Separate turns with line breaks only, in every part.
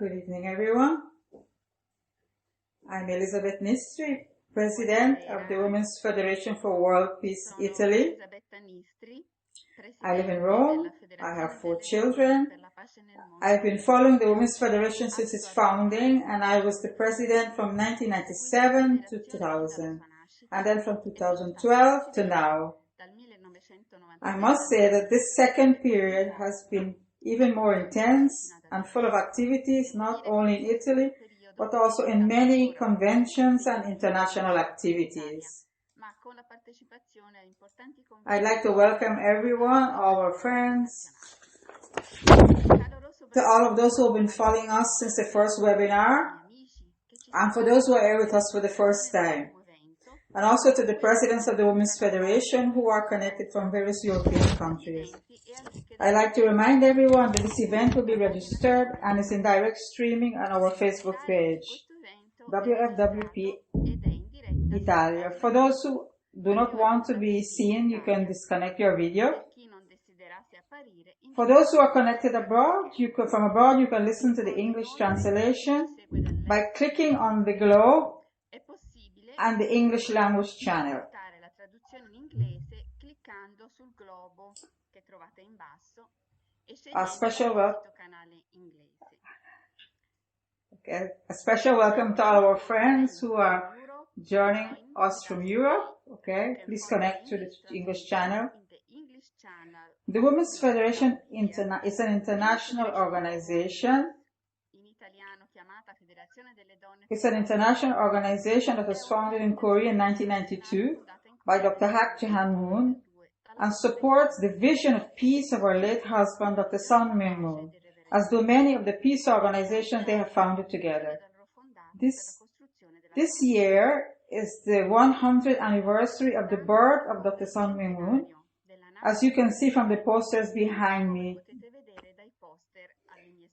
Good evening, everyone. I'm Elisabeth Nistri, President of the Women's Federation for World Peace Italy. I live in Rome. I have 4 children. I've been following the Women's Federation since its founding, and I was the president from 1997 to 2000, and then from 2012 to now. I must say that this second period has been even more intense and full of activities, not only in Italy, but also in many conventions and international activities. I'd like to welcome everyone, all our friends, to all of those who have been following us since the first webinar, and for those who are here with us for the first time, and also to the presidents of the Women's Federation who are connected from various European countries. I'd like to remind everyone that this event will be registered and is in direct streaming on our Facebook page, WFWP Italia. For those who do not want to be seen, you can disconnect your video. For those who are connected abroad, from abroad, you can listen to the English translation by clicking on the globe and the English language channel. A special welcome to all our friends who are joining us from Europe. Please connect to the English channel. The Women's Federation is an international organization. It's an international organization that was founded in Korea in 1992 by Dr. Hak Jae-han Moon and supports the vision of peace of our late husband, Dr. Sun Myung Moon, as do many of the peace organizations they have founded together. This year is the 100th anniversary of the birth of Dr. Sun Myung Moon, as you can see from the posters behind me.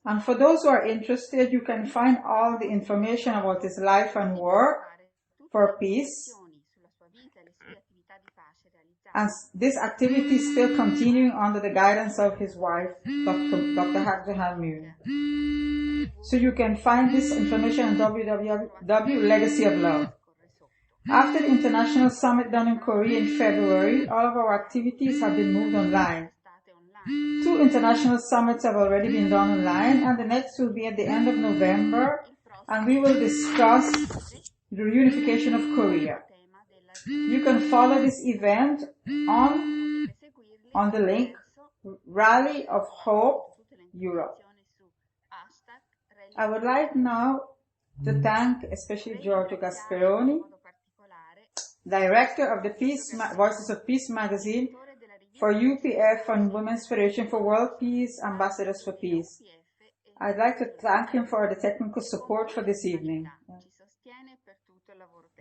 And for those who are interested, you can find all the information about his life and work for peace. And this activity is still continuing under the guidance of his wife, Dr. Hak Jae-han Moon. So you can find this information on www.Legacy of Love. After the International Summit done in Korea in February, all of our activities have been moved online. 2 international summits have already been done online, and the next will be at the end of November, and we will discuss the reunification of Korea. You can follow this event on the link Rally of Hope Europe. I would like now to thank especially Giorgio Gasperoni, director of the Voices of Peace magazine, for UPF and Women's Federation for World Peace, Ambassadors for Peace. I'd like to thank him for the technical support for this evening.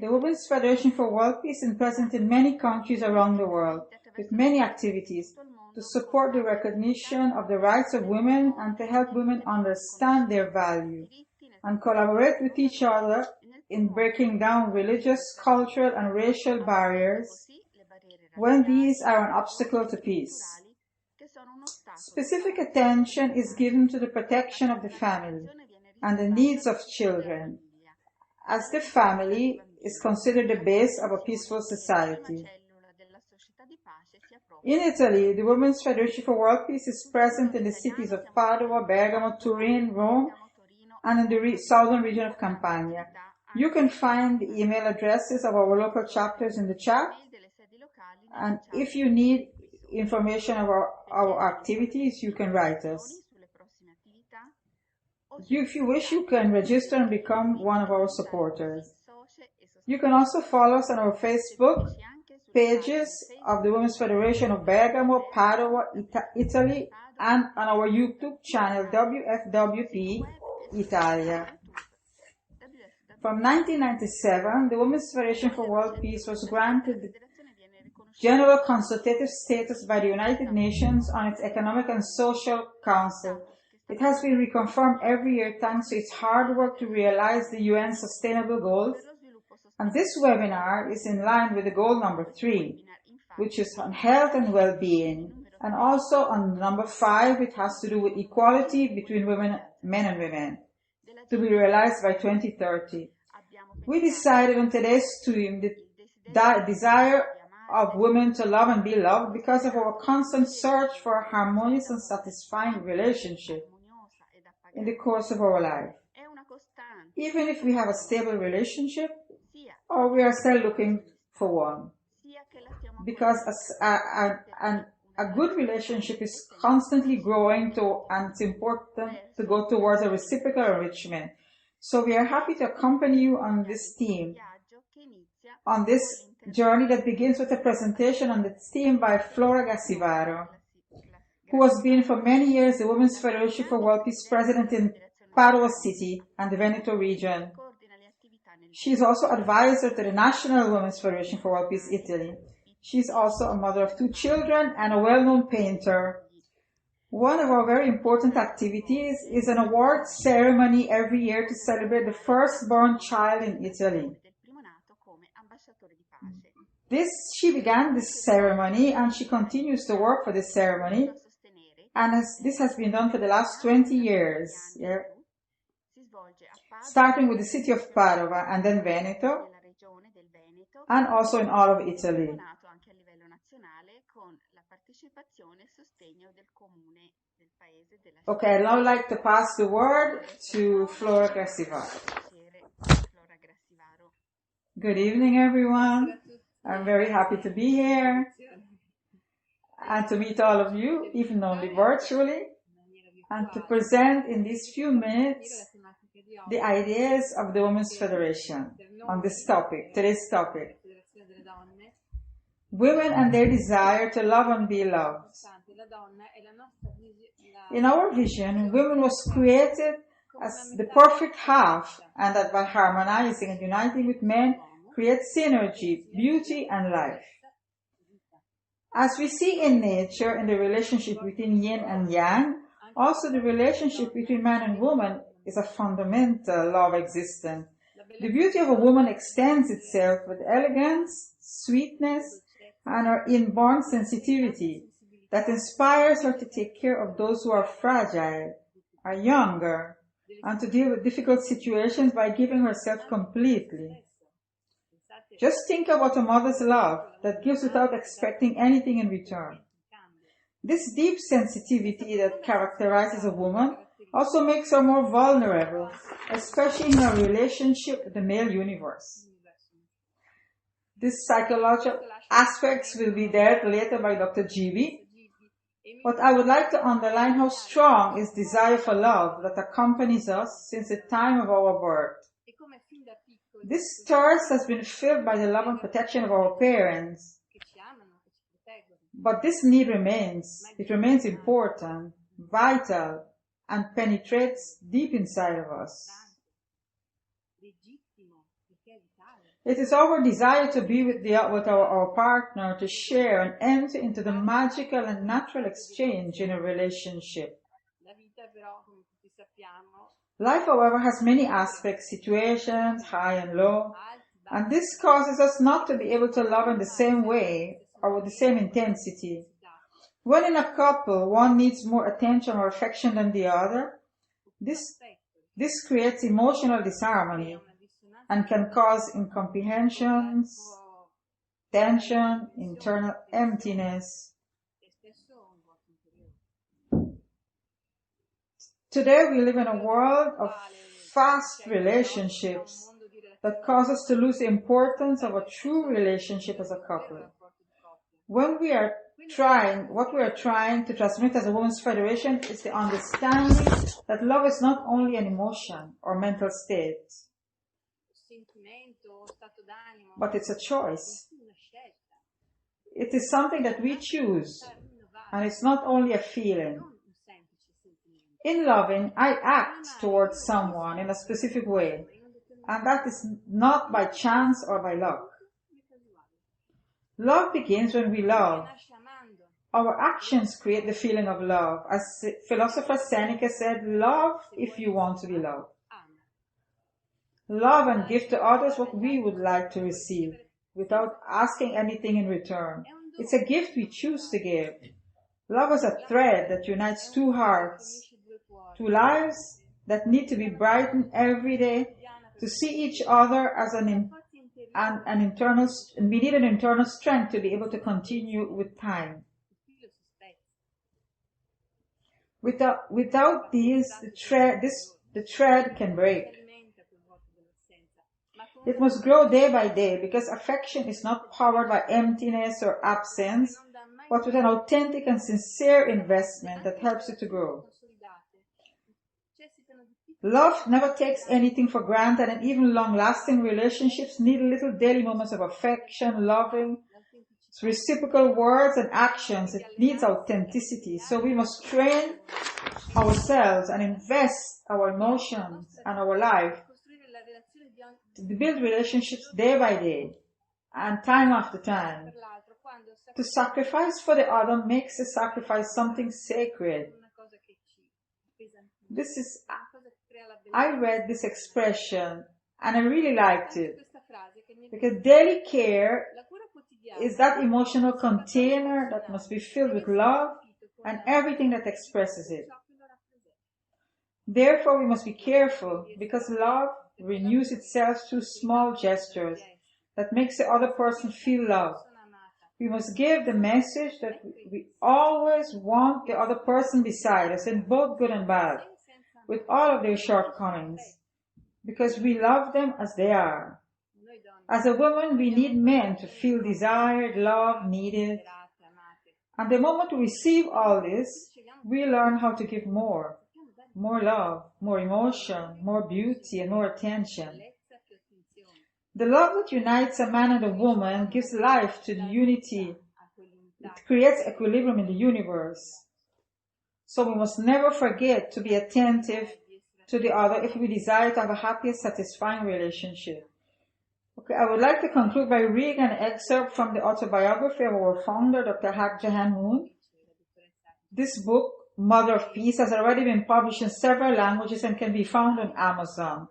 The Women's Federation for World Peace is present in many countries around the world, with many activities to support the recognition of the rights of women and to help women understand their value and collaborate with each other in breaking down religious, cultural, and racial barriers when these are an obstacle to peace. Specific attention is given to the protection of the family and the needs of children, as the family is considered the base of a peaceful society. In Italy, the Women's Federation for World Peace is present in the cities of Padua, Bergamo, Turin, Rome, and in the southern region of Campania. You can find the email addresses of our local chapters in the chat, and if you need information about our activities, you can write us. If you wish, you can register and become one of our supporters. You can also follow us on our Facebook pages of the Women's Federation of Bergamo, Padua, Italy, and on our YouTube channel, WFWP Italia. From 1997, the Women's Federation for World Peace was granted the General Consultative Status by the United Nations on its Economic and Social Council. It has been reconfirmed every year thanks to its hard work to realize the UN Sustainable Goals, and this webinar is in line with the goal number 3, which is on health and well-being, and also on number 5, it has to do with equality between men and women. to be realized by 2030. We decided on today's stream the desire of women to love and be loved because of our constant search for a harmonious and satisfying relationship in the course of our life. Even if we have a stable relationship, or we are still looking for one. Because a good relationship is constantly growing and it's important to go towards a reciprocal enrichment. So we are happy to accompany you on this theme, on this journey that begins with a presentation on the theme by Flora Gassivaro, who has been for many years the Women's Federation for World Peace President in Padua City and the Veneto region. She is also advisor to the National Women's Federation for World Peace Italy. She is also a mother of 2 children and a well-known painter. One of our very important activities is an award ceremony every year to celebrate the firstborn child in Italy. She began this ceremony and she continues to work for this ceremony, and this has been done for the last 20 years. Yeah. Starting with the city of Padova and then Veneto, and also in all of Italy. Okay, I'd now like to pass the word to Flora Gassivaro. Good evening, everyone. I'm very happy to be here and to meet all of you, even only virtually, and to present in these few minutes the ideas of the Women's Federation on this topic, today's topic. Women and their desire to love and be loved. In our vision, women was created as the perfect half, and that by harmonizing and uniting with men, create synergy, beauty, and life. As we see in nature, in the relationship between yin and yang, also the relationship between man and woman is a fundamental law of existence. The beauty of a woman extends itself with elegance, sweetness, and her inborn sensitivity that inspires her to take care of those who are fragile, are younger, and to deal with difficult situations by giving herself completely. Just think about a mother's love that gives without expecting anything in return. This deep sensitivity that characterizes a woman also makes her more vulnerable, especially in her relationship with the male universe. These psychological aspects will be dealt later by Dr. Gibi, but I would like to underline how strong is desire for love that accompanies us since the time of our birth. This thirst has been filled by the love and protection of our parents, but this need remains. It remains important, vital, and penetrates deep inside of us. It is our desire to be with our partner, to share and enter into the magical and natural exchange in a relationship. Life, however, has many aspects, situations, high and low, and this causes us not to be able to love in the same way or with the same intensity. When in a couple, one needs more attention or affection than the other, this creates emotional disharmony and can cause incomprehensions, tension, internal emptiness. Today we live in a world of fast relationships that cause us to lose the importance of a true relationship as a couple. What we are trying to transmit as a Women's Federation is the understanding that love is not only an emotion or mental state, but it's a choice. It is something that we choose, and it's not only a feeling. In loving, I act towards someone in a specific way, and that is not by chance or by luck. Love begins when we love. Our actions create the feeling of love. As philosopher Seneca said, love if you want to be loved. Love and give to others what we would like to receive, without asking anything in return. It's a gift we choose to give. Love is a thread that unites two hearts, two lives that need to be brightened every day, to see each other as an internal, we need an internal strength to be able to continue with time. Without these, the thread can break. It must grow day by day, because affection is not powered by emptiness or absence, but with an authentic and sincere investment that helps it to grow. Love never takes anything for granted, and even long-lasting relationships need little daily moments of affection, loving, reciprocal words and actions. It needs authenticity. So we must train ourselves and invest our emotions and our life to build relationships day by day and time after time. To sacrifice for the other makes the sacrifice something sacred. I read this expression and I really liked it, because daily care is that emotional container that must be filled with love and everything that expresses it. Therefore, we must be careful, because love renews itself through small gestures that makes the other person feel loved. We must give the message that we always want the other person beside us, in both good and bad, with all of their shortcomings, because we love them as they are. As a woman, we need men to feel desired, loved, needed. And the moment we receive all this, we learn how to give more love, more emotion, more beauty, and more attention. The love that unites a man and a woman gives life to the unity. It creates equilibrium in the universe. So we must never forget to be attentive to the other if we desire to have a happy, satisfying relationship. Okay, I would like to conclude by reading an excerpt from the autobiography of our founder, Dr. Hak Ja Han Moon. This book, Mother of Peace, has already been published in several languages and can be found on Amazon.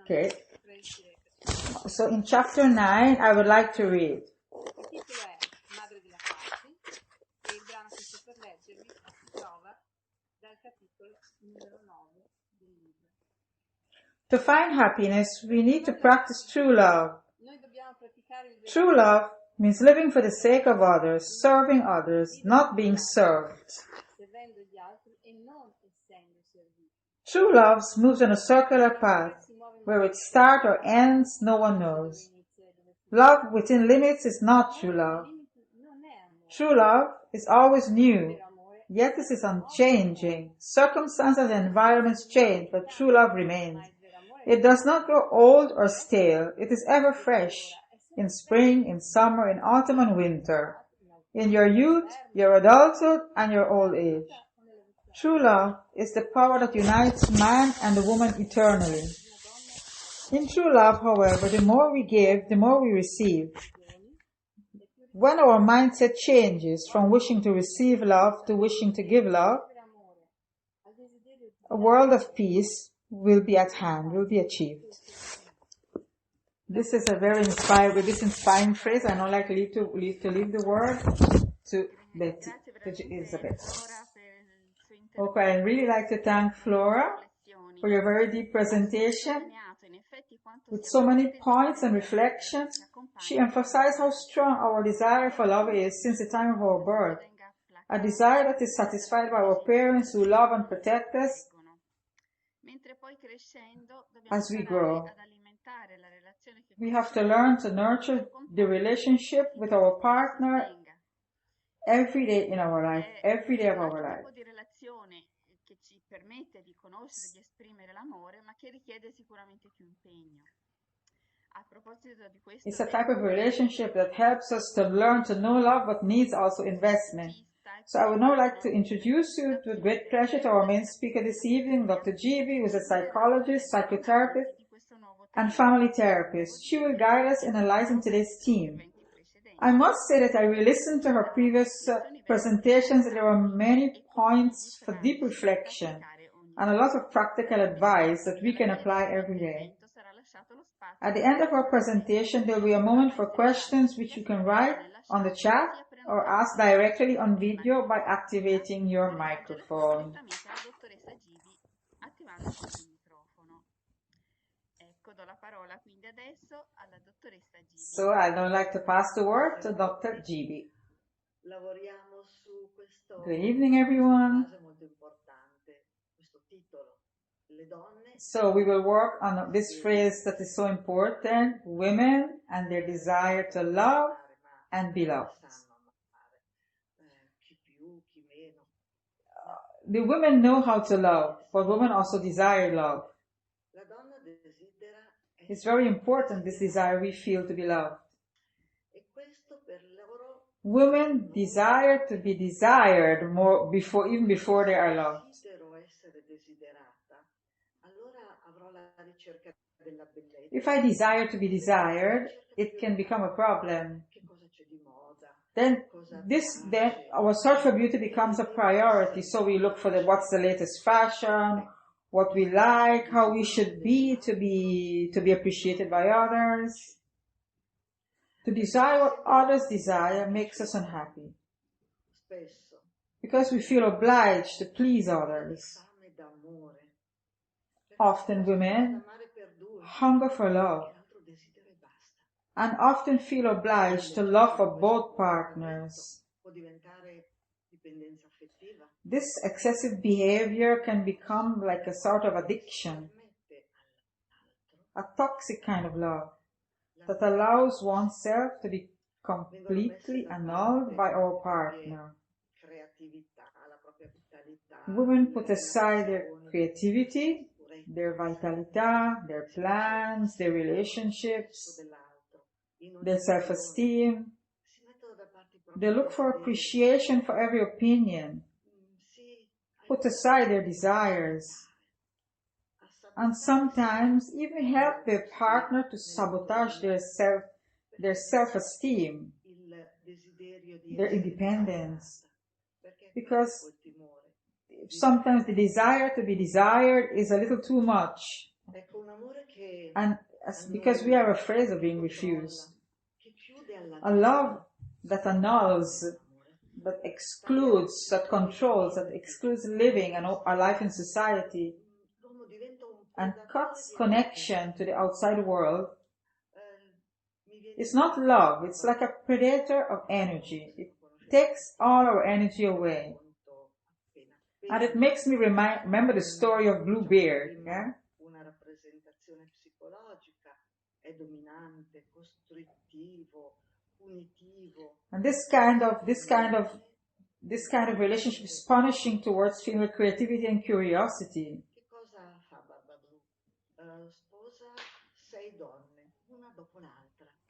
Okay. So in chapter 9, I would like to read. To find happiness, we need to practice true love. True love means living for the sake of others, serving others, not being served. True love moves on a circular path. Where it starts or ends, no one knows. Love within limits is not true love. True love is always new, yet this is unchanging. Circumstances and environments change, but true love remains. It does not grow old or stale. It is ever fresh, in spring, in summer, in autumn and winter, in your youth, your adulthood, and your old age. True love is the power that unites man and the woman eternally. In true love, however, the more we give, the more we receive. When our mindset changes from wishing to receive love to wishing to give love, a world of peace will be at hand, will be achieved. This is a very inspiring phrase. I don't like to leave the word to Betty, to Elizabeth. Okay, I'd really like to thank Flora for your very deep presentation. With so many points and reflections, she emphasized how strong our desire for love is since the time of our birth, a desire that is satisfied by our parents who love and protect us as we grow. We have to learn to nurture the relationship with our partner every day in our life, every day of our life. It's a type of relationship that helps us to learn to know love but needs also investment. So I would now like to introduce you with great pleasure to our main speaker this evening, Dr. Gibi, who is a psychologist, psychotherapist, and family therapist. She will guide us in analyzing today's theme. I must say that I re-listened to her previous presentations, and there were many points for deep reflection and a lot of practical advice that we can apply every day. At the end of our presentation, there will be a moment for questions which you can write on the chat or ask directly on video by activating your microphone. So I'd now like to pass the word to Dr. Gibi. Good evening, everyone. So we will work on this phrase that is so important, women and their desire to love and be loved. The women know how to love, but women also desire love. It's very important, this desire we feel to be loved. Women desire to be desired more even before they are loved. If I desire to be desired, it can become a problem. Then our search for beauty becomes a priority. So we look for what's the latest fashion, what we like, how we should be to be appreciated by others. To desire what others desire makes us unhappy, because we feel obliged to please others. Often women hunger for love and often feel obliged to love for both partners. This excessive behavior can become like a sort of addiction, a toxic kind of love that allows oneself to be completely annulled by our partner. Women put aside their creativity, their vitality, their plans, their relationships, their self-esteem. They look for appreciation for every opinion, put aside their desires, and sometimes even help their partner to sabotage their self-esteem, their independence. Because sometimes the desire to be desired is a little too much. And because we are afraid of being refused. A love that annuls, that excludes, that controls, that excludes living and our life in society, and cuts connection to the outside world, it's not love. It's like a predator of energy. It takes all our energy away. And it makes me remember the story of Bluebeard. Yeah? And this kind of relationship is punishing towards female creativity and curiosity.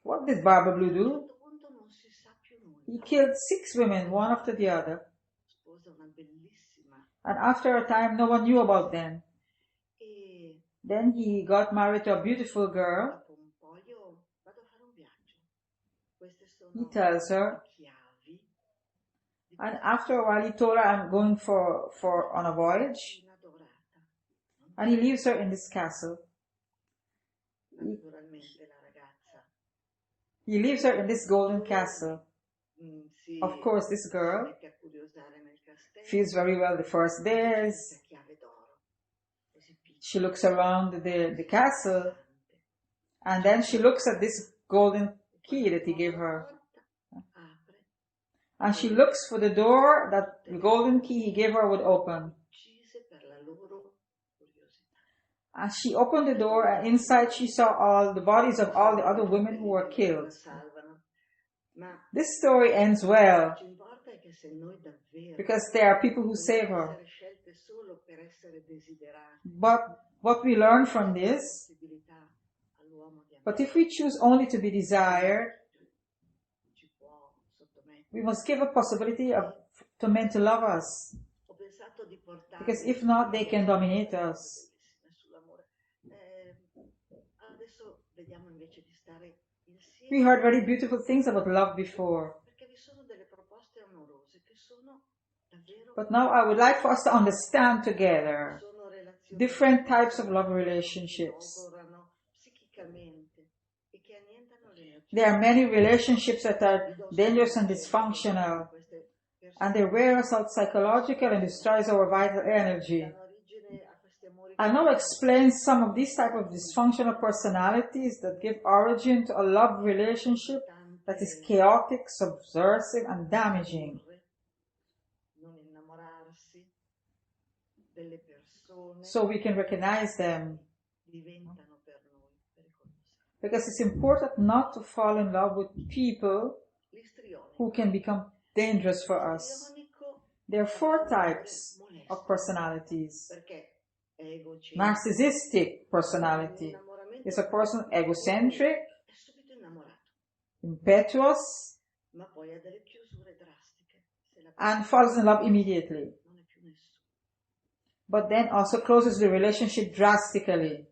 What did Barbara Blue do? He killed 6 women, one after the other. And after a time, no one knew about them. Then he got married to a beautiful girl. He tells her, and after a while he told her, I'm going on a voyage. And he leaves her in this castle. He leaves her in this golden castle. Of course, this girl feels very well the first days. She looks around the castle, and then she looks at this golden key that he gave her. And she looks for the door that the golden key he gave her would open. And she opened the door, and inside she saw all the bodies of all the other women who were killed. This story ends well, because there are people who save her. But what we learn from this, but if we choose only to be desired, we must give a possibility to men to love us. Because if not, they can dominate us. We heard very beautiful things about love before. But now I would like for us to understand together different types of love relationships. There are many relationships that are dangerous and dysfunctional, and they wear us out psychologically and destroys our vital energy. I'll now explain some of these type of dysfunctional personalities that give origin to a love relationship that is chaotic, subversive, and damaging. So we can recognize them. Because it's important not to fall in love with people who can become dangerous for us. There are 4 types of personalities. Narcissistic personality is a person egocentric, impetuous, and falls in love immediately. But then also closes the relationship drastically.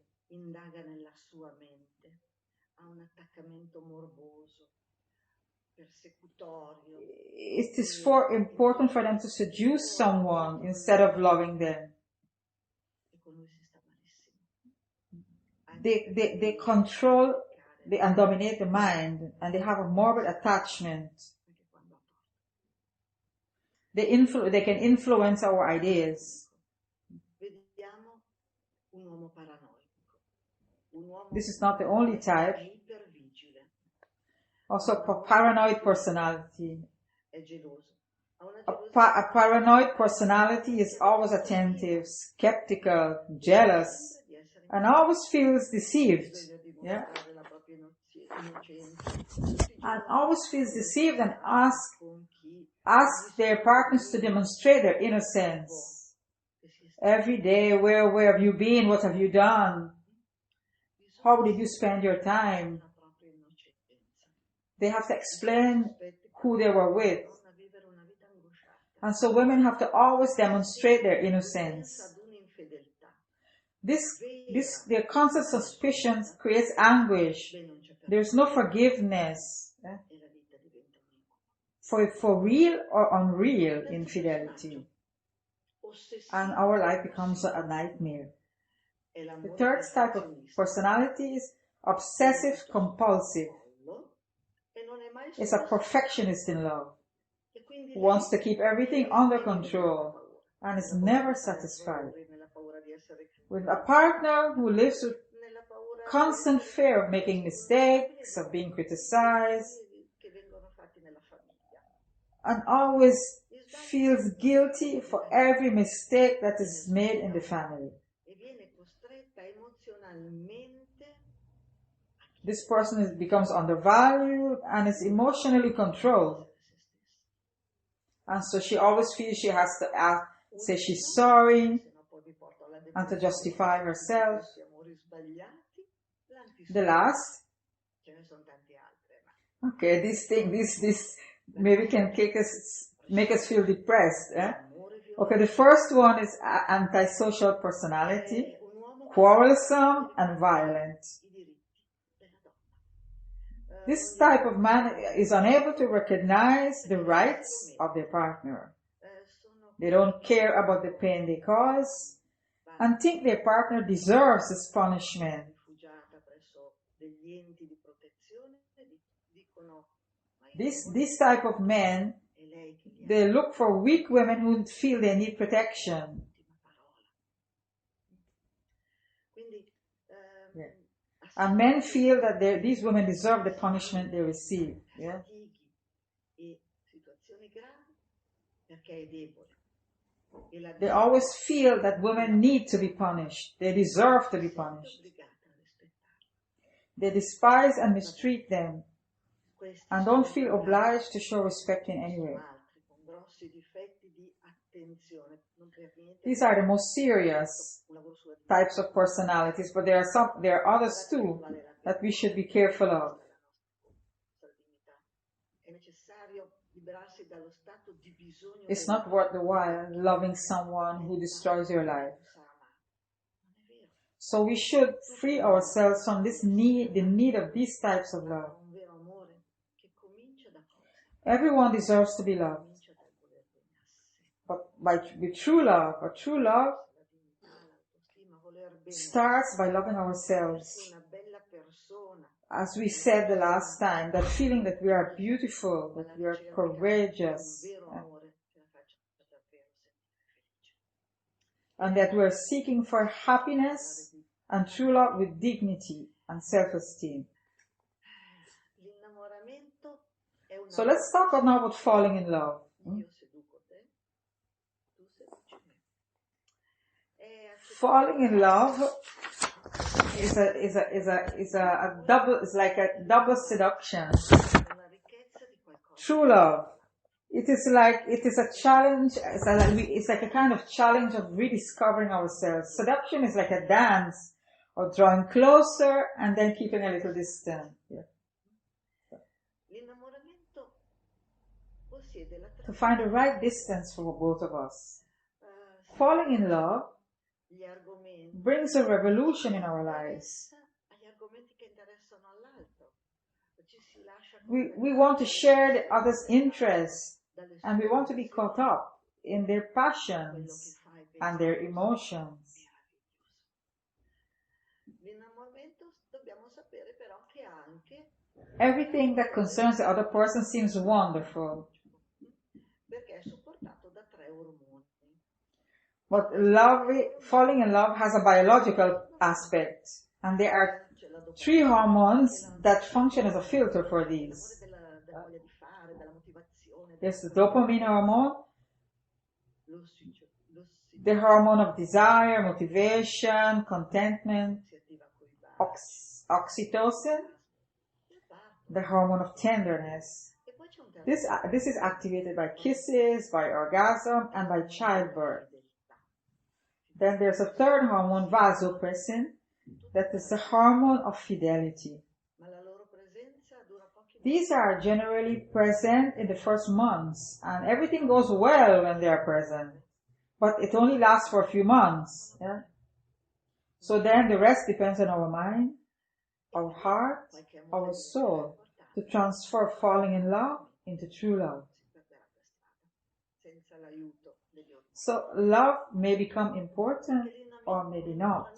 It is important for them to seduce someone instead of loving them. They control and dominate the mind, and they have a morbid attachment. They can influence our ideas. This is not the only type. Also, paranoid personality. A paranoid personality is always attentive, skeptical, jealous, and always feels deceived. Yeah? And always feels deceived and ask their partners to demonstrate their innocence. Every day, where have you been? What have you done? How did you spend your time? They have to explain who they were with. And so women have to always demonstrate their innocence. Their constant suspicion creates anguish. There's no forgiveness for real or unreal infidelity. And our life becomes a nightmare. The 3rd type of personality is obsessive compulsive. It's a perfectionist in love, who wants to keep everything under control and is never satisfied. With a partner who lives with constant fear of making mistakes, of being criticized, and always feels guilty for every mistake that is made in the family. This person becomes undervalued and is emotionally controlled. And so she always feels she has to say she's sorry and to justify herself. The last. Okay, this maybe can make us feel depressed. Okay, the first one is antisocial personality, quarrelsome and violent. This type of man is unable to recognize the rights of their partner. They don't care about the pain they cause and think their partner deserves this punishment. This type of men, they look for weak women who feel they need protection. Yeah. And men feel that these women deserve the punishment they receive. Yeah? They always feel that women need to be punished. They deserve to be punished. They despise and mistreat them and don't feel obliged to show respect in any way. These are the most serious types of personalities, but there are others too that we should be careful of. It's not worth the while loving someone who destroys your life. So we should free ourselves from the need of these types of love. Everyone deserves to be loved. But with true love, starts by loving ourselves. As we said the last time, that feeling that we are beautiful, that we are courageous. and that we're seeking for happiness and true love with dignity and self-esteem. So let's talk now about falling in love. Falling in love is like a double seduction. True love. It is a challenge. It's like a kind of challenge of rediscovering ourselves. Seduction is like a dance of drawing closer and then keeping a little distance. Yeah. To find the right distance for both of us. Falling in love brings a revolution in our lives. We want to share the other's interests, and we want to be caught up in their passions and their emotions. Everything that concerns the other person seems wonderful. But falling in love has a biological aspect, and there are 3 hormones that function as a filter for these. There's the dopamine hormone, the hormone of desire, motivation, contentment, oxytocin, the hormone of tenderness. This is activated by kisses, by orgasm, and by childbirth. Then there's a 3rd hormone, vasopressin, that is the hormone of fidelity. These are generally present in the first months, and everything goes well when they are present. But it only lasts for a few months. Yeah? So then the rest depends on our mind, our heart, our soul, to transfer falling in love into true love. So love may become important or maybe not.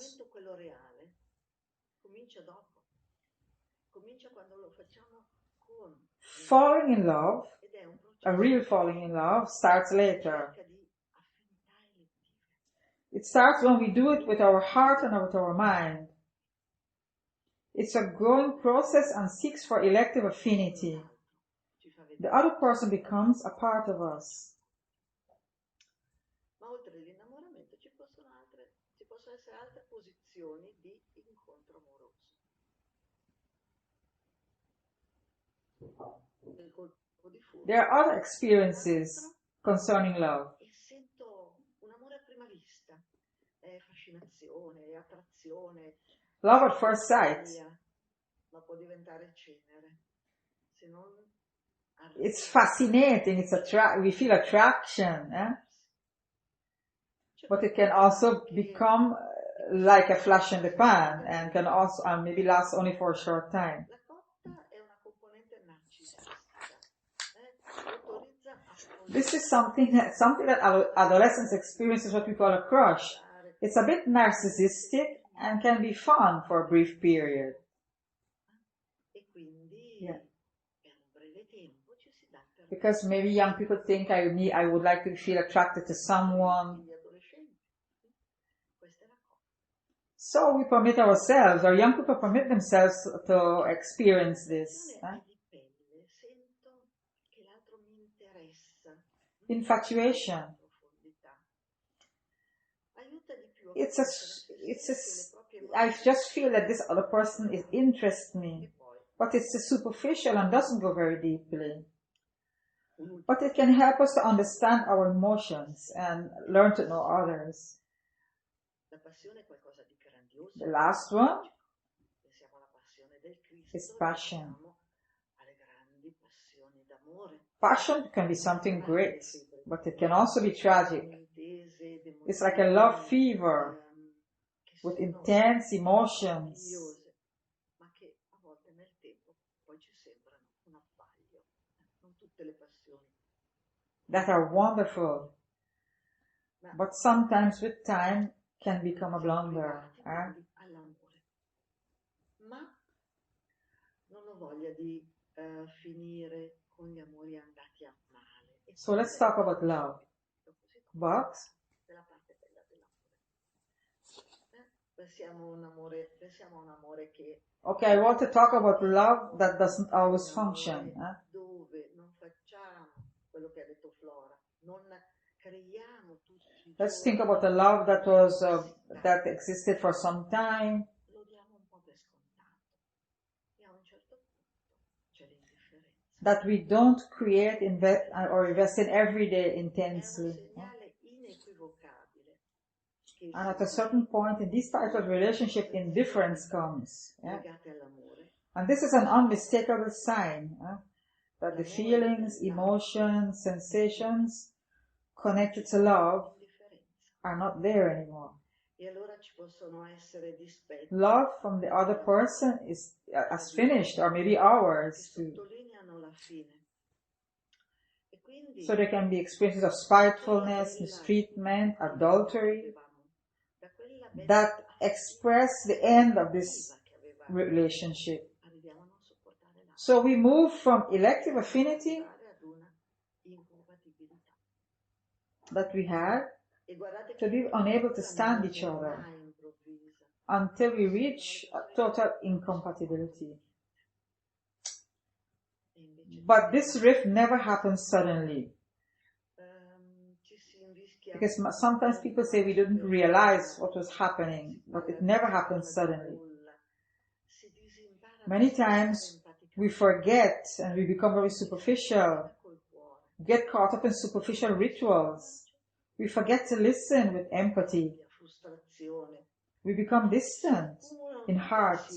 Falling in love, a real falling in love, starts later. It starts when we do it with our heart and with our mind. It's a growing process and seeks for elective affinity. The other person becomes a part of us. There are other experiences concerning love. Love at first sight. It's fascinating. We feel attraction, eh? But it can also become like a flash in the pan and can also maybe last only for a short time. This is something that adolescents experience is what we call a crush. It's a bit narcissistic and can be fun for a brief period. Yeah. Because maybe young people think I would like to feel attracted to someone. So we permit ourselves, or young people permit themselves to experience this. Infatuation. I just feel that this other person interests me, but it's superficial and doesn't go very deeply. But it can help us to understand our emotions and learn to know others. The last one is passion. Passion can be something great, but it can also be tragic. It's like a love fever with intense emotions that are wonderful, but sometimes with time can become a blunder. So let's talk about love. But Okay, I want to talk about love that doesn't always function. Let's think about a love that was that existed for some time, that we don't create, or invest in every day intensely. And at a certain point in these types of relationship, indifference comes. And this is an unmistakable sign that the feelings, emotions, sensations connected to love are not there anymore. Love from the other person has finished, or maybe ours too. So there can be experiences of spitefulness, mistreatment, adultery that express the end of this relationship. So we move from elective affinity that we had to be unable to stand each other until we reach total incompatibility. But this rift never happens suddenly. Because sometimes people say we didn't realize what was happening, but it never happens suddenly. Many times we forget and we become very superficial, get caught up in superficial rituals. We forget to listen with empathy. We become distant in heart.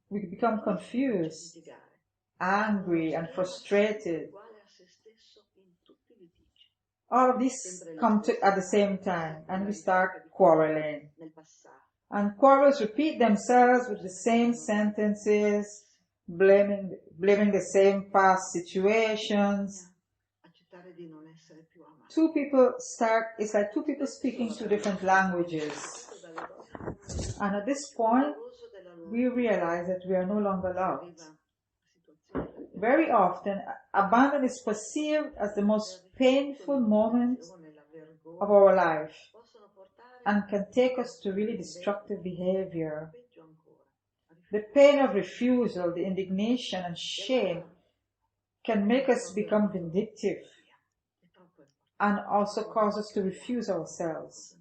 We become confused, angry, and frustrated. All of these come at the same time, and we start quarreling. And quarrels repeat themselves with the same sentences, blaming the same past situations. It's like two people speaking two different languages. And at this point, we realize that we are no longer loved. Very often, abandon is perceived as the most painful moment of our life and can take us to really destructive behavior. The pain of refusal, the indignation and shame can make us become vindictive and also cause us to refuse ourselves.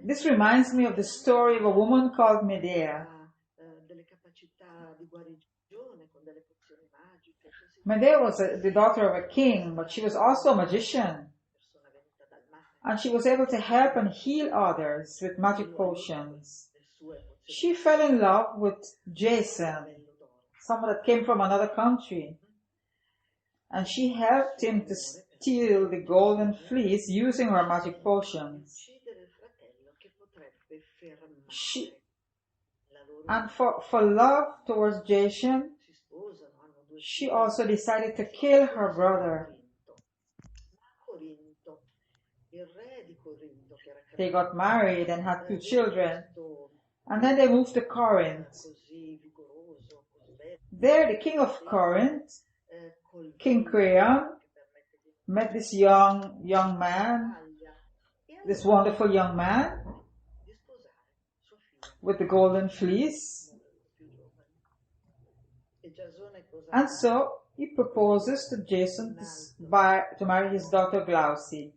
This reminds me of the story of a woman called Medea. Medea was the daughter of a king, but she was also a magician. And she was able to help and heal others with magic potions. She fell in love with Jason, someone that came from another country. And she helped him to steal the golden fleece using her magic potions. And for love towards Jason, she also decided to kill her brother. They got married and had 2 children. And then they moved to Corinth. There, the king of Corinth, King Creon, met this young man, this wonderful young man with the golden fleece. And so he proposes to Jason to marry his daughter Glauce.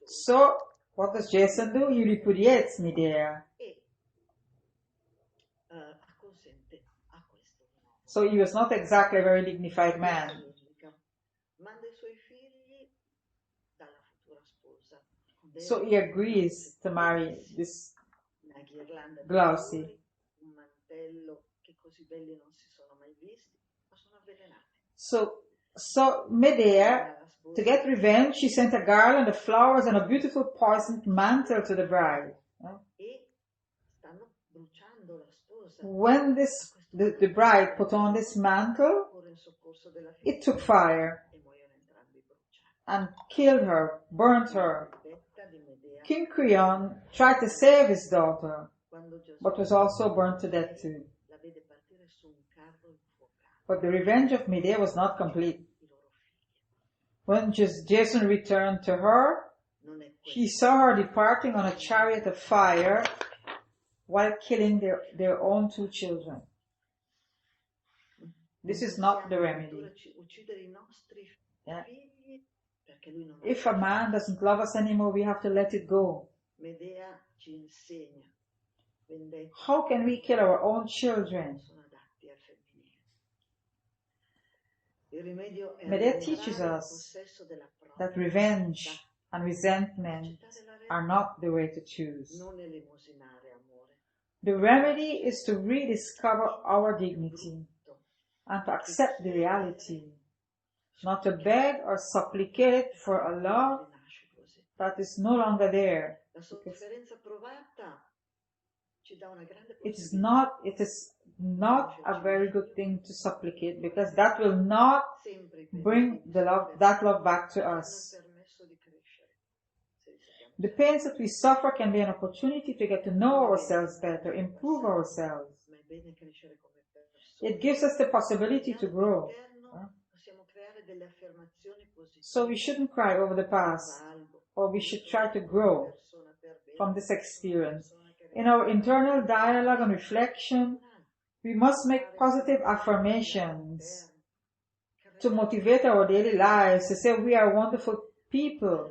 So what does Jason do? He repudiates Medea. So he was not exactly a very dignified man. So he agrees to marry this Glauce. So Medea, to get revenge, she sent a garland of flowers and a beautiful poisoned mantle to the bride. When the bride put on this mantle, it took fire and killed her, burnt her. King Creon tried to save his daughter, but was also burnt to death too. But the revenge of Medea was not complete. When Jason returned to her, He saw her departing on a chariot of fire while killing their own 2 children. This is not the remedy. Yeah. If a man doesn't love us anymore, we have to let it go. How can we kill our own children? Medea teaches us that revenge and resentment are not the way to choose. The remedy is to rediscover our dignity and to accept the reality, not to beg or supplicate for a love that is no longer there. It is not a very good thing to supplicate, because that will not bring that love back to us. The pains that we suffer can be an opportunity to get to know ourselves better, improve ourselves. It gives us the possibility to grow. So we shouldn't cry over the past, or we should try to grow from this experience. In our internal dialogue and reflection, we must make positive affirmations to motivate our daily lives, to say we are wonderful people.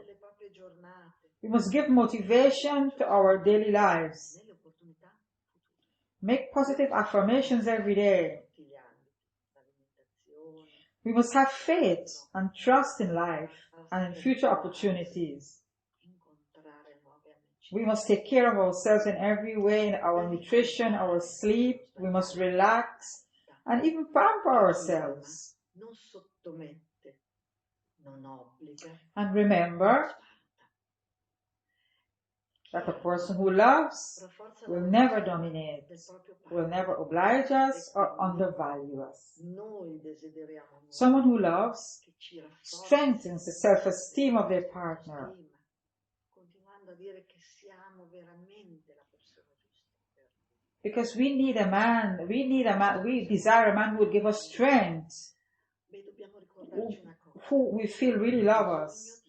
We must give motivation to our daily lives. Make positive affirmations every day. We must have faith and trust in life and in future opportunities. We must take care of ourselves in every way, in our nutrition, our sleep. We must relax and even pamper ourselves. And remember that a person who loves will never dominate, will never oblige us or undervalue us. Someone who loves strengthens the self-esteem of their partner. Because we desire a man who will give us strength, who we feel really love us.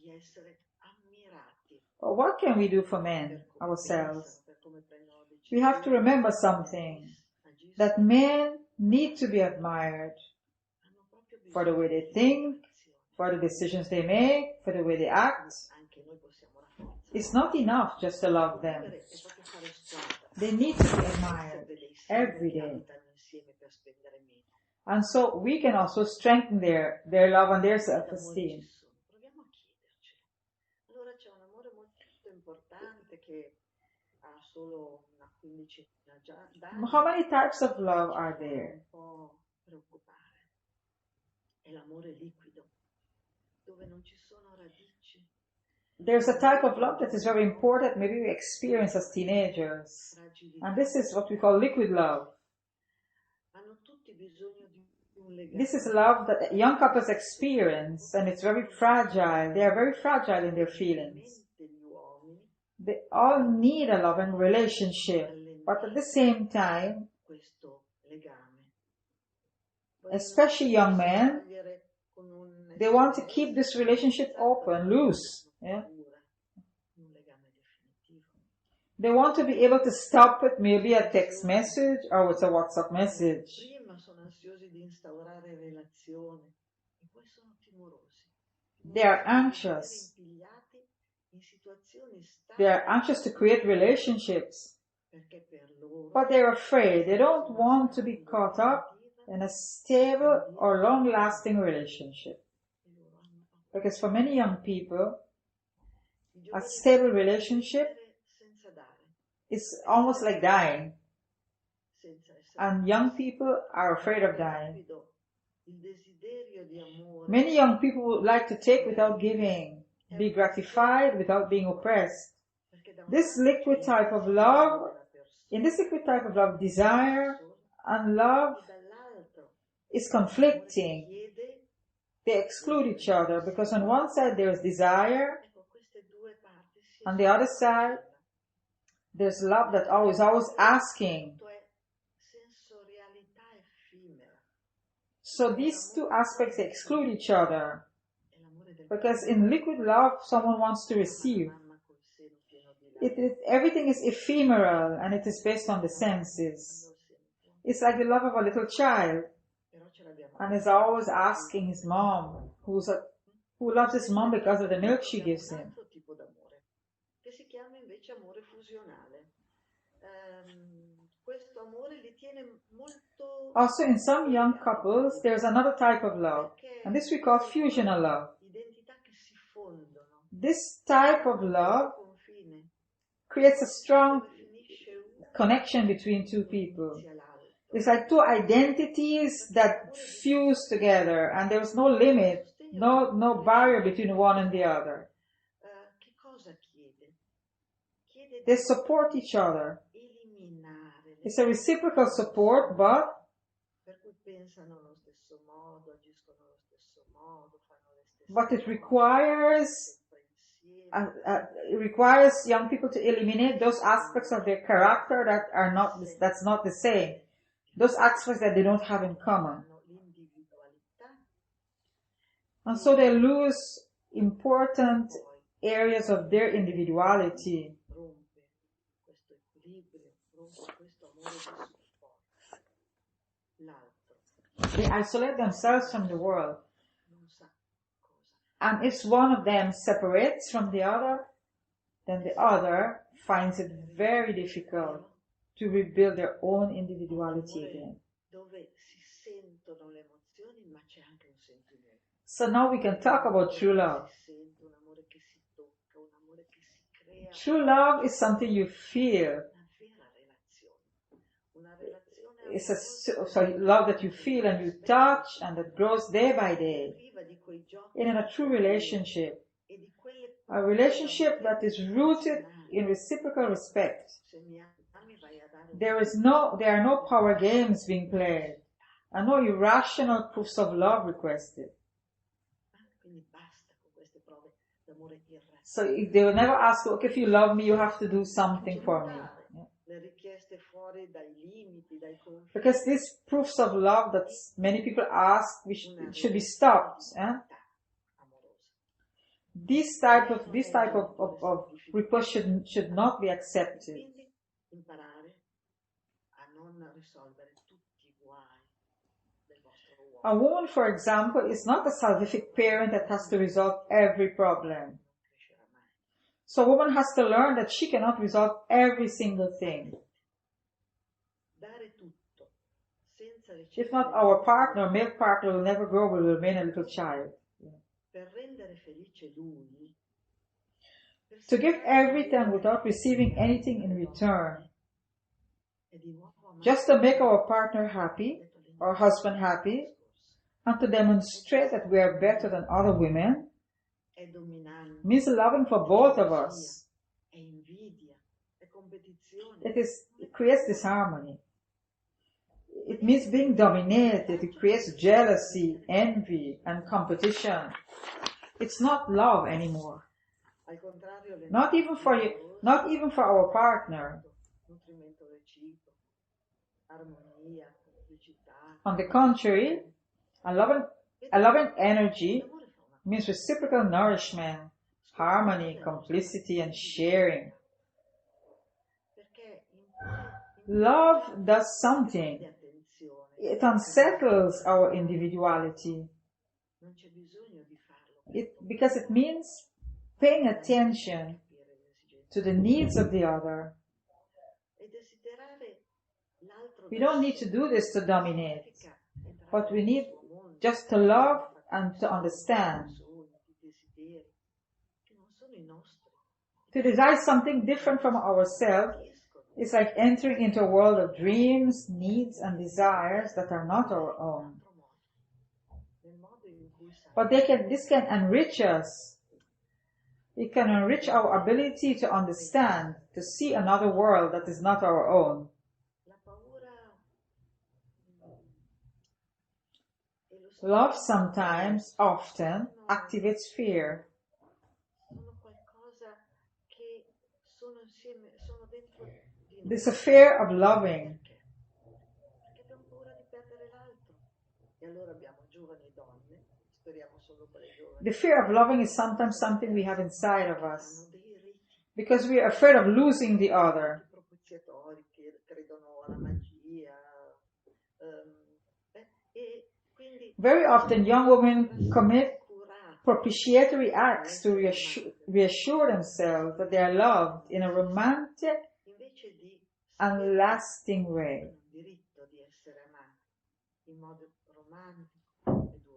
But what can we do for men, ourselves? We have to remember something, that men need to be admired for the way they think, for the decisions they make, for the way they act. It's not enough just to love them. They need to be admired every day. And so we can also strengthen their love and their self-esteem. How many types of love are there? There's a type of love that is very important, maybe we experience as teenagers. And this is what we call liquid love. This is love that young couples experience, and it's very fragile. They are very fragile in their feelings. They all need a loving relationship, but at the same time, especially young men, they want to keep this relationship open, loose. Yeah? They want to be able to stop with maybe a text message or with a WhatsApp message. They are anxious. They are anxious to create relationships, but they're afraid. They don't want to be caught up in a stable or long-lasting relationship. Because for many young people, a stable relationship is almost like dying. And young people are afraid of dying. Many young people would like to take without giving, be gratified without being oppressed. This liquid type of love, in this liquid type of love, desire and love is conflicting. They exclude each other because on one side there is desire, on the other side there's love that always asking. So these two aspects exclude each other. Because in liquid love, someone wants to receive. Everything is ephemeral and it is based on the senses. It's like the love of a little child. And is always asking his mom, who loves his mom because of the milk she gives him. Also, in some young couples, there's another type of love, and this we call fusional love. This type of love creates a strong connection between two people. It's like two identities that fuse together, and there's no limit, no barrier between one and the other. They support each other. It's a reciprocal support, but it requires young people to eliminate those aspects of their character that's not the same. Those aspects that they don't have in common. And so they lose important areas of their individuality. They isolate themselves from the world. And if one of them separates from the other, then the other finds it very difficult to rebuild their own individuality again. So now we can talk about true love. True love is something you feel. It's a love that you feel and you touch and that grows day by day. In a true relationship, a relationship that is rooted in reciprocal respect. There are no power games being played and no irrational proofs of love requested. So they will never ask, okay, if you love me, you have to do something for me. Because these proofs of love that many people ask, should be stopped. This type of request should not be accepted. A woman, for example, is not a salvific parent that has to resolve every problem. So a woman has to learn that she cannot resolve every single thing. If not, our partner, male partner, will never grow, will remain a little child. To give everything without receiving anything in return, just to make our partner happy, our husband happy, and to demonstrate that we are better than other women, means loving for both of us. It creates disharmony. It means being dominated. It creates jealousy, envy, and competition. It's not love anymore. Not even for our partner. On the contrary, a loving energy means reciprocal nourishment, harmony, complicity, and sharing. Love does something. It unsettles our individuality. Because it means paying attention to the needs of the other. We don't need to do this to dominate, but we need just to love and to understand. To desire something different from ourselves is like entering into a world of dreams, needs, and desires that are not our own. But this can enrich us. It can enrich our ability to understand, to see another world that is not our own. Love sometimes, often, activates fear. This fear of loving. The fear of loving is sometimes something we have inside of us because we are afraid of losing the other. Very often young women commit propitiatory acts to reassure themselves that they are loved in a romantic and lasting way.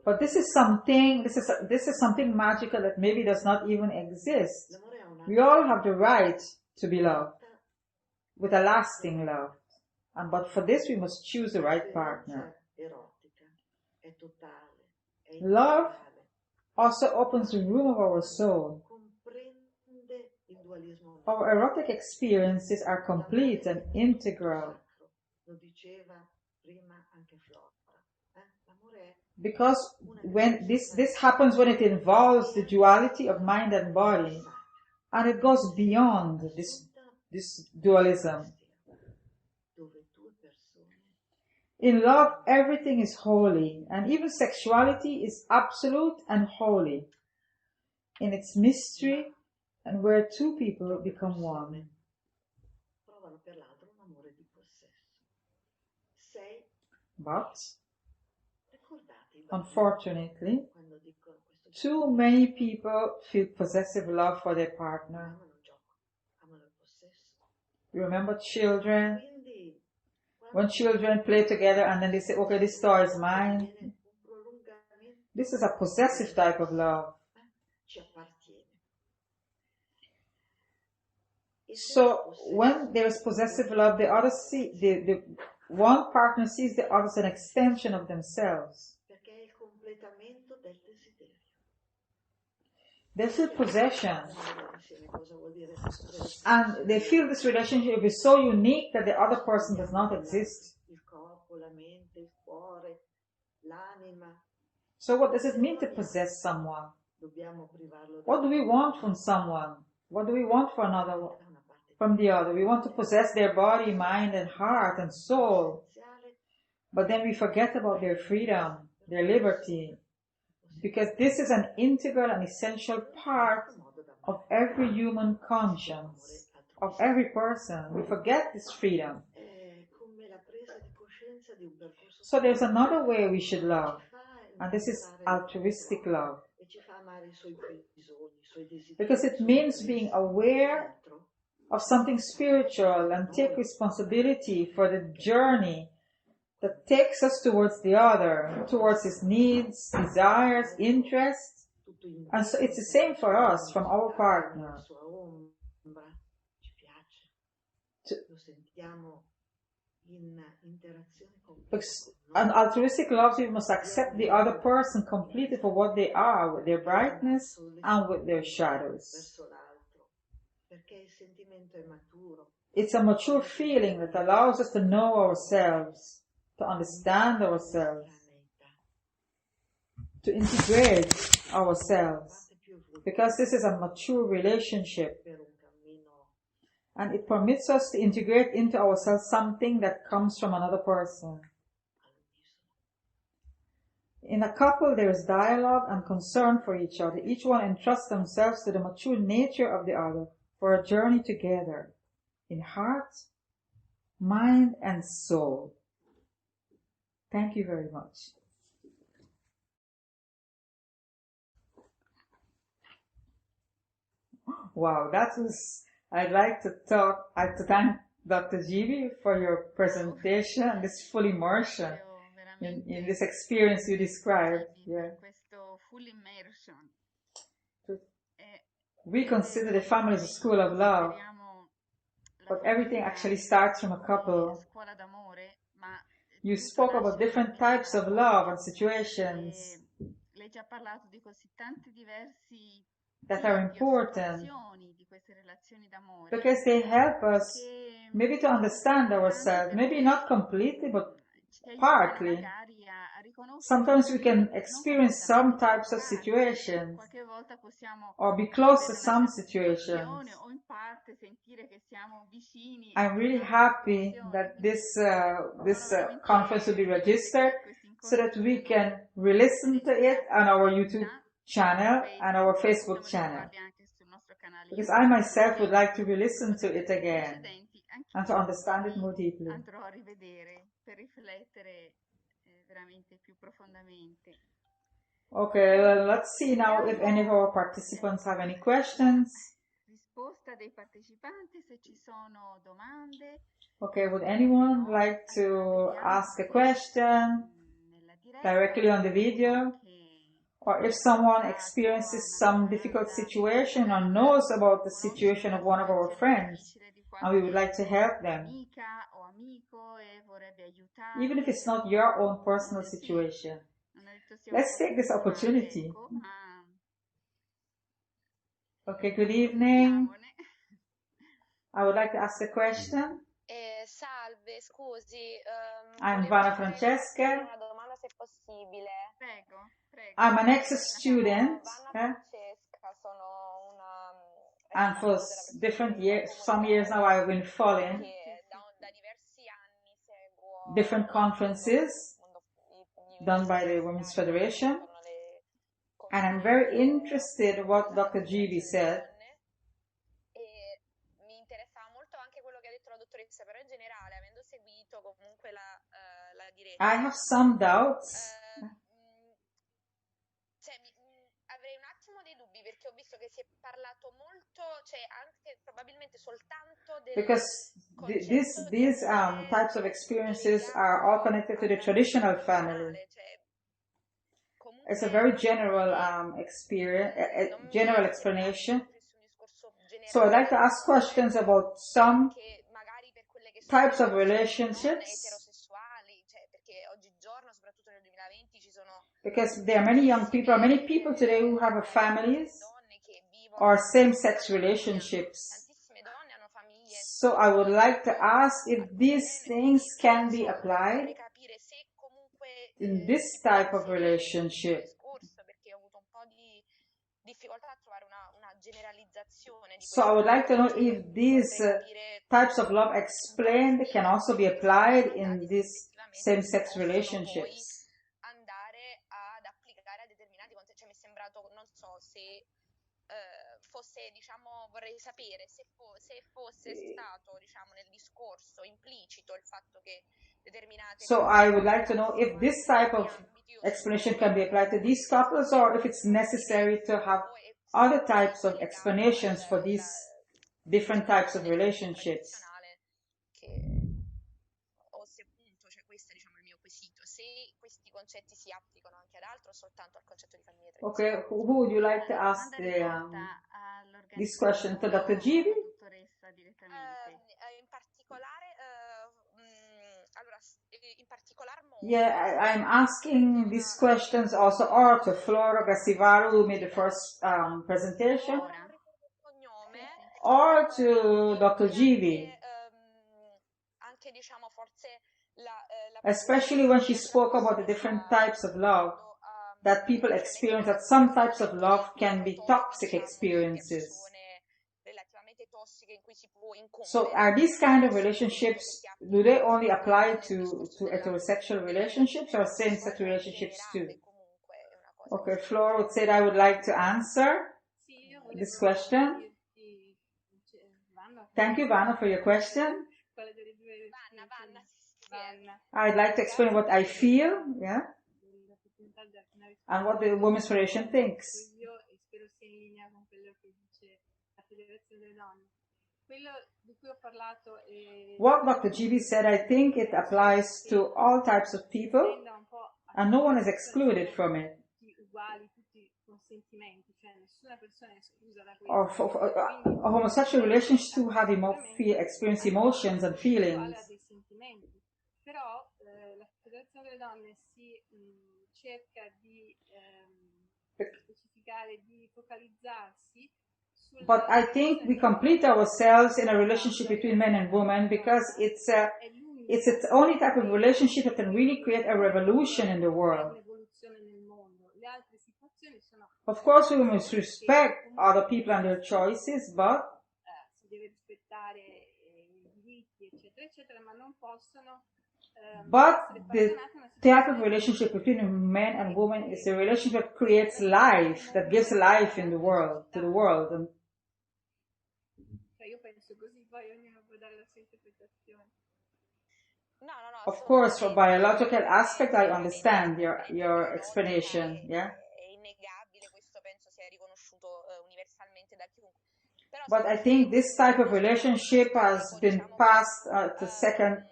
But this is something magical that maybe does not even exist. We all have the right to be loved with a lasting love. But for this we must choose the right partner. Love also opens the room of our soul. Our erotic experiences are complete and integral. Because when this happens when it involves the duality of mind and body, and it goes beyond this dualism. In love, everything is holy, and even sexuality is absolute and holy in its mystery and where two people become one. But, unfortunately, too many people feel possessive love for their partner. You remember children? When children play together and then they say, okay, this toy is mine. This is a possessive type of love. So when there is possessive love, the one partner sees the other as an extension of themselves. They feel possession. And they feel this relationship is so unique that the other person does not exist. So what does it mean to possess someone? What do we want from someone? What do we want from the other? We want to possess their body, mind, and heart and soul. But then we forget about their freedom, their liberty. Because this is an integral and essential part of every human conscience, of every person. We forget this freedom. So there's another way we should love, and this is altruistic love. Because it means being aware of something spiritual and take responsibility for the journey that takes us towards the other, towards his needs, desires, interests. And so it's the same for us, from our partner. An altruistic love, we must accept the other person completely for what they are, with their brightness and with their shadows. It's a mature feeling that allows us to know ourselves, to understand ourselves, to integrate ourselves, because this is a mature relationship, and it permits us to integrate into ourselves something that comes from another person. In a couple, there is dialogue and concern for each other. Each one entrusts themselves to the mature nature of the other for a journey together in heart, mind, and soul. Thank you very much. Wow, I'd like to thank Dr. Gibi for your presentation and this full immersion in this experience you described. Yeah. We consider the family as a school of love, but everything actually starts from a couple. You spoke about different types of love and situations that are important because they help us maybe to understand ourselves, maybe not completely, but partly. Sometimes we can experience some types of situations or be close to some situations. I'm really happy that this conference will be registered so that we can re-listen to it on our YouTube channel and our Facebook channel. Because I myself would like to re-listen to it again and to understand it more deeply. Okay, well, let's see now if any of our participants have any questions. Okay, would anyone like to ask a question directly on the video? Or if someone experiences some difficult situation or knows about the situation of one of our friends and we would like to help them, even if it's not your own personal situation. Let's take this opportunity. Okay, good evening. I would like to ask a question.
Salve, scusi.
I'm Vana Francesca.
Una domanda se possibile.
Prego.
I'm an ex-student.
Vanna Francesca, sono una
And for different years, some years now, I've been following
che da diversi anni seguo
different conferences done by the Women's Federation. And I'm very interested in what Dr. Gibi said.
E mi interessava molto anche quello che ha detto la dottoressa, però in generale, avendo seguito comunque la diretta.
I have some doubts.
Avrei un attimo dei dubbi perché ho visto che si è parlato molto, cioè anche probabilmente soltanto del
Because these types of experiences are all connected to the traditional family. It's a very general experience, a general explanation. So I'd like to ask questions about some types of relationships, because there are many people today who have families or same-sex relationships. So I would like to ask if these things can be applied in this type of relationship. So I would like to know if these types of love explained can also be applied in these same-sex relationships.
Vorrei sapere se fosse stato, nel discorso implicito il fatto che determinate.
So I would like to know if this type of explanation can be applied to these couples or if it's necessary to have other types of explanations for these different types of relationships. Okay, who would you like to ask this question to Dr. Gibi? Yeah, I'm asking these questions also or to Flora Gassivaru, who made the first presentation, or to Dr. Gibi, especially when she spoke about the different types of love that people experience, that some types of love can be toxic experiences. So are these kind of relationships, do they only apply to heterosexual relationships or same-sex relationships too? Okay, Flora would say that I would like to answer this question. Thank you, Vanna, for your question. I'd like to explain what I feel, yeah, and what the Women's Federation thinks. What Dr. Gibi said, I think it applies to all types of people, and no one is excluded from it. Or homosexual relationships who have experience emotions and feelings. But I think we complete ourselves in a relationship between men and women because it's it's the only type of relationship that can really create a revolution in the world. Of course, we must respect other people and their choices, but the type of relationship between men and women is a relationship that creates life, that gives life in the world, to the world. And of course, for biological aspect, I understand your explanation, yeah? But I think this type of relationship has been passed to second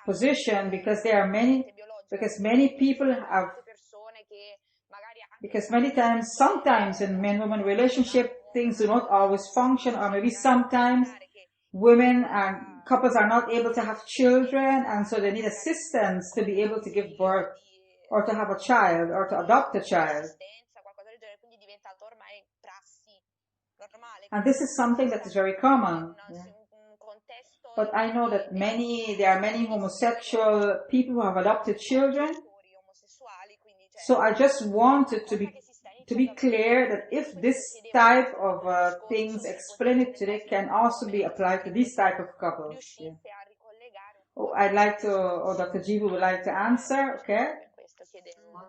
position because many people have, because many times, sometimes in men-woman relationship, things do not always function, or maybe sometimes women and couples are not able to have children, and so they need assistance to be able to give birth, or to have a child, or to adopt a child. And this is something that is very common. Yeah. But I know that there are many homosexual people who have adopted children. So I just wanted to be clear that if this type of things explained today can also be applied to this type of couples. Yeah. Dr. Gibu would like to answer, okay?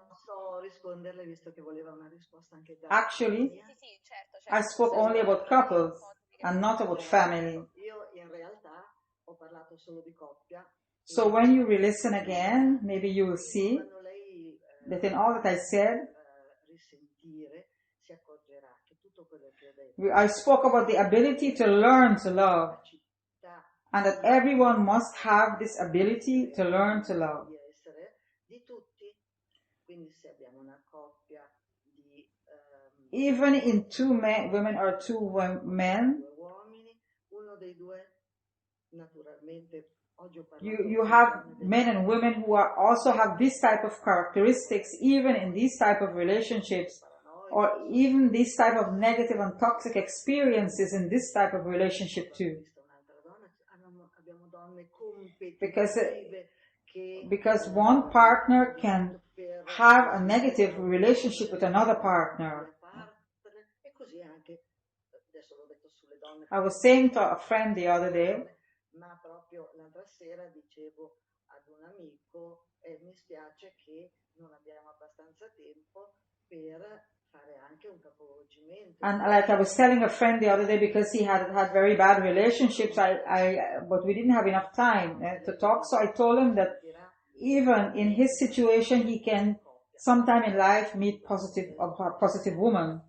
Posso risponderle visto che voleva una risposta anche da...
Actually, I spoke only about couples and not about family.
Io in realtà ho parlato solo di coppia.
So when you re-listen again, maybe you will see that in all that I said,
si accorgerà che tutto quello che ho detto,
I spoke about the ability to learn to love, and that everyone must have this ability to learn to love.
Di tutti, quindi se abbiamo una coppia di
even in two women or two men,
uomini, uno dei due naturalmente
you have men and women who also have this type of characteristics, even in these type of relationships, or even this type of negative and toxic experiences in this type of relationship too. Because one partner can have a negative relationship with another partner. I was saying to a friend the other day,
ma proprio l'altra sera dicevo ad un amico mi spiace che non abbiamo abbastanza tempo per fare anche un capovolgimento.
And like I was telling a friend the other day, because he had very bad relationships, but we didn't have enough time to talk, so I told him that even in his situation, he can sometime in life meet a positive woman.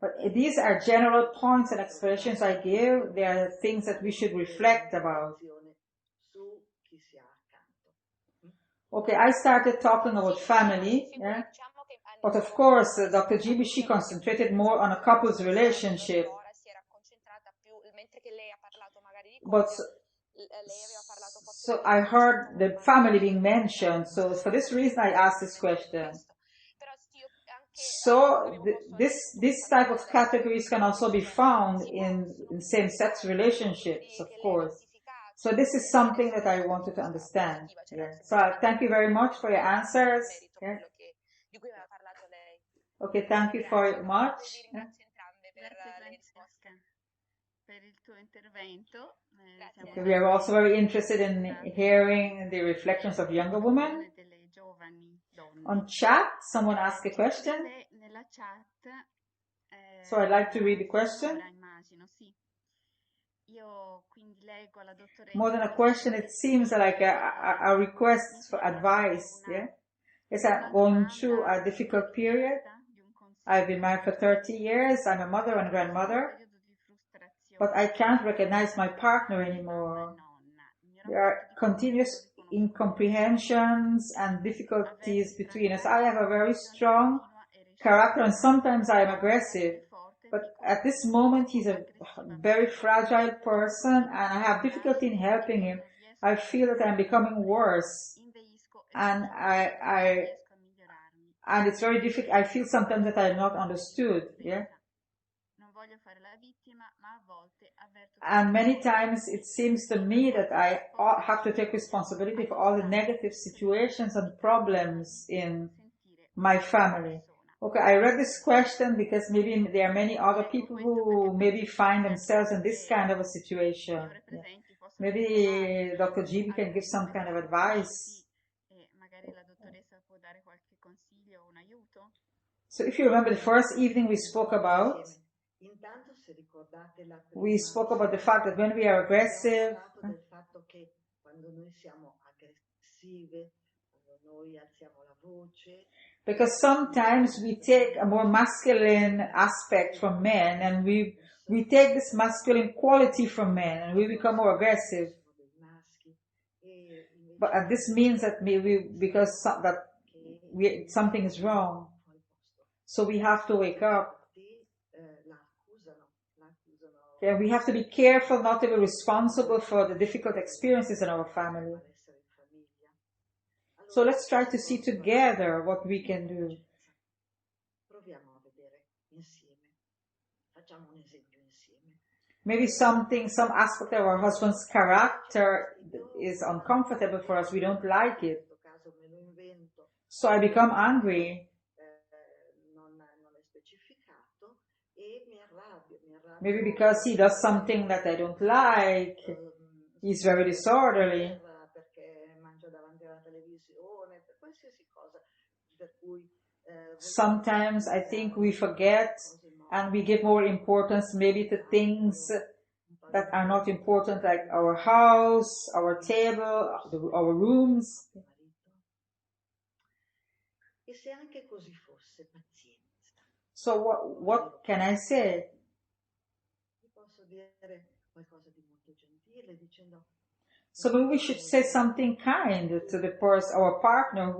But these are general points and explanations I give. They are things that we should reflect about. Okay, I started talking about family, yeah? But of course, Dr. Gibi, she concentrated more on a couple's relationship. But so I heard the family being mentioned, so for this reason I asked this question. So this type of categories can also be found in same-sex relationships, of course. So this is something that I wanted to understand. Yeah. So thank you very much for your answers. Yeah. Okay, thank you very much. Yeah. Okay, we are also very interested in hearing the reflections of younger women. On chat, someone asked a question. So I'd like to read the question. More than a question, it seems like a request for advice. Yeah? Yes, I'm going through a difficult period. I've been married for 30 years. I'm a mother and grandmother. But I can't recognize my partner anymore. There are continuous incomprehensions and difficulties between us. I have a very strong character and sometimes I am aggressive. But at this moment, he's a very fragile person and I have difficulty in helping him. I feel that I'm becoming worse. And and it's very difficult. I feel sometimes that I'm not understood. Yeah. And many times it seems to me that I have to take responsibility for all the negative situations and problems in my family. Okay, I read this question because maybe there are many other people who maybe find themselves in this kind of a situation. Yeah. Maybe Dr. Gibi can give some kind of advice. So if you remember the first evening we spoke about the fact that when we are aggressive, because sometimes we take a more masculine aspect from men and we take this masculine quality from men and we become more aggressive. But this means that maybe because something is wrong. So we have to wake up. Yeah, we have to be careful not to be responsible for the difficult experiences in our family. So let's try to see together what we can do. Maybe some aspect of our husband's character is uncomfortable for us. We don't like it. So I become angry. Maybe because he does something that I don't like. He's very disorderly. Sometimes I think we forget and we give more importance maybe to things that are not important, like our house, our table, our rooms. So what can I say? So maybe we should say something kind to the person, our partner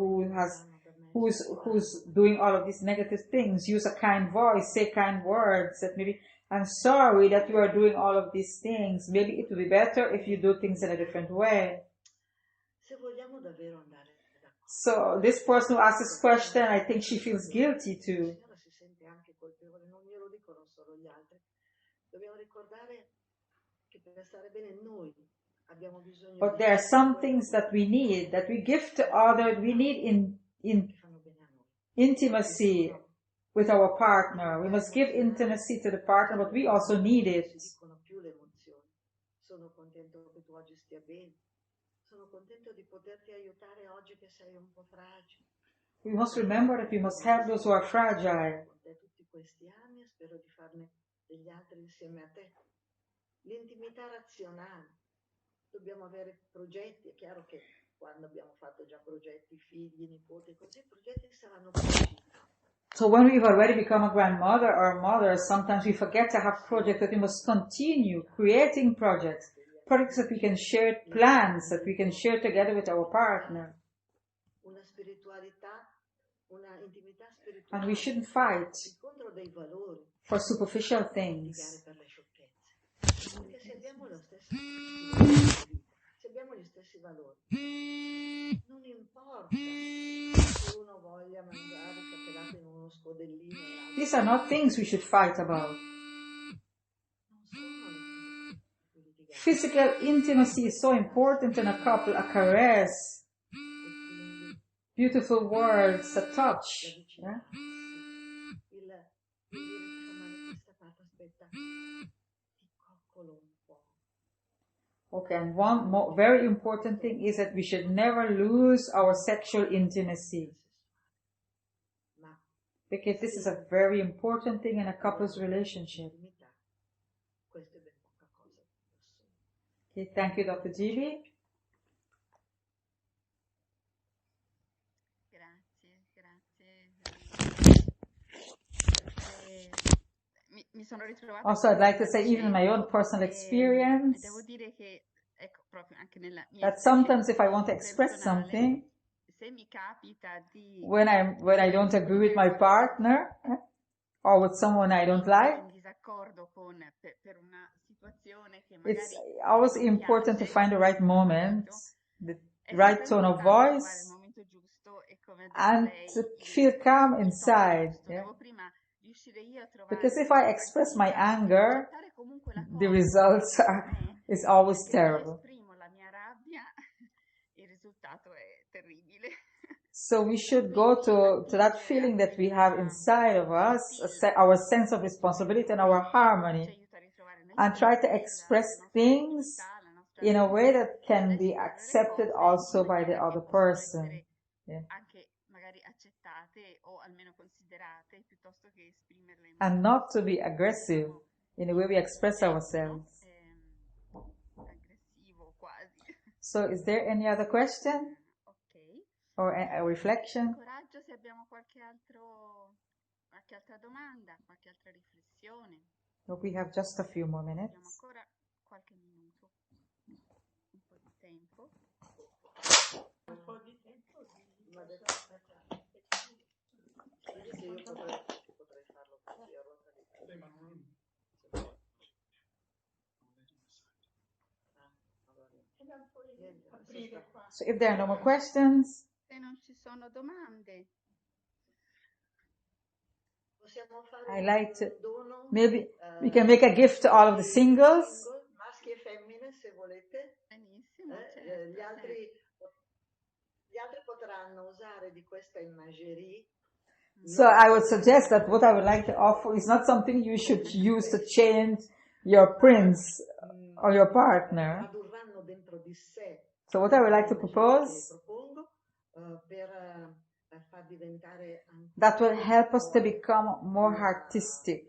who's doing all of these negative things. Use a kind voice, say kind words that maybe, I'm sorry that you are doing all of these things. Maybe it would be better if you do things in a different way. So this person who asked this question, I think she feels guilty too. But there are some things that we need, that we give to others. We need in intimacy with our partner. We must give intimacy to the partner, but we also need it. We must remember that we must help those who are fragile. Dobbiamo avere progetti, è chiaro che quando abbiamo fatto già progetti, figli, nipoti, così, progetti saranno piccini. So when we've already become a grandmother or mother, sometimes we forget to have projects, that we must continue creating projects that we can share, plans that we can share together with our partner. And we shouldn't fight for superficial things. These are not things we should fight about. Physical intimacy is so important in a couple, a caress, beautiful words, a touch. Yeah? Okay, and one more very important thing is that we should never lose our sexual intimacy. Because this is a very important thing in a couple's relationship. Okay, thank you, Dr. Gibi. Also, I'd like to say, even in my own personal experience, that sometimes if I want to express something, when I don't agree with my partner or with someone I don't like, it's always important to find the right moment, the right tone of voice, and to feel calm inside. Yeah? Because if I express my anger, the results is always terrible. So we should go to that feeling that we have inside of us, our sense of responsibility and our harmony, and try to express things in a way that can be accepted also by the other person. Yeah. And not to be aggressive in the way we express ourselves. So is there any other question? Or a reflection? So we have just a few more minutes. So if there are no more questions, I like to, maybe we can make a gift to all of the singles.
Maschi e femmine, se volete. Gli altri potranno usare di questa imagerie.
So I would suggest that what I would like to offer is not something you should use to change your prince or your partner. So what I would like to propose, that will help us to become more artistic.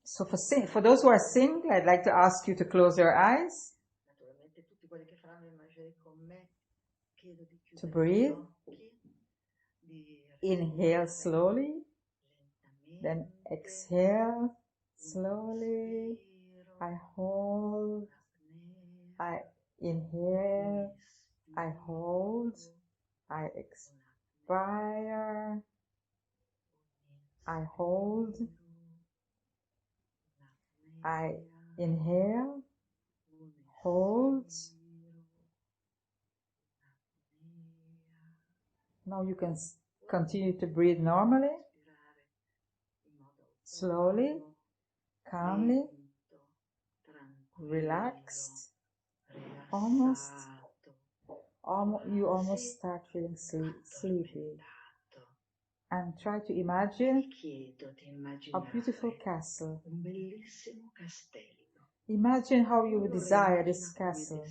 So for those who are single, I'd like to ask you to close your eyes, to breathe. Inhale slowly, then exhale slowly. I hold, I inhale, I hold, I expire, I hold, I inhale, hold. Now you can continue to breathe normally, slowly, calmly, relaxed, you almost start feeling sleepy. And try to imagine a beautiful castle. Imagine how you would desire this castle.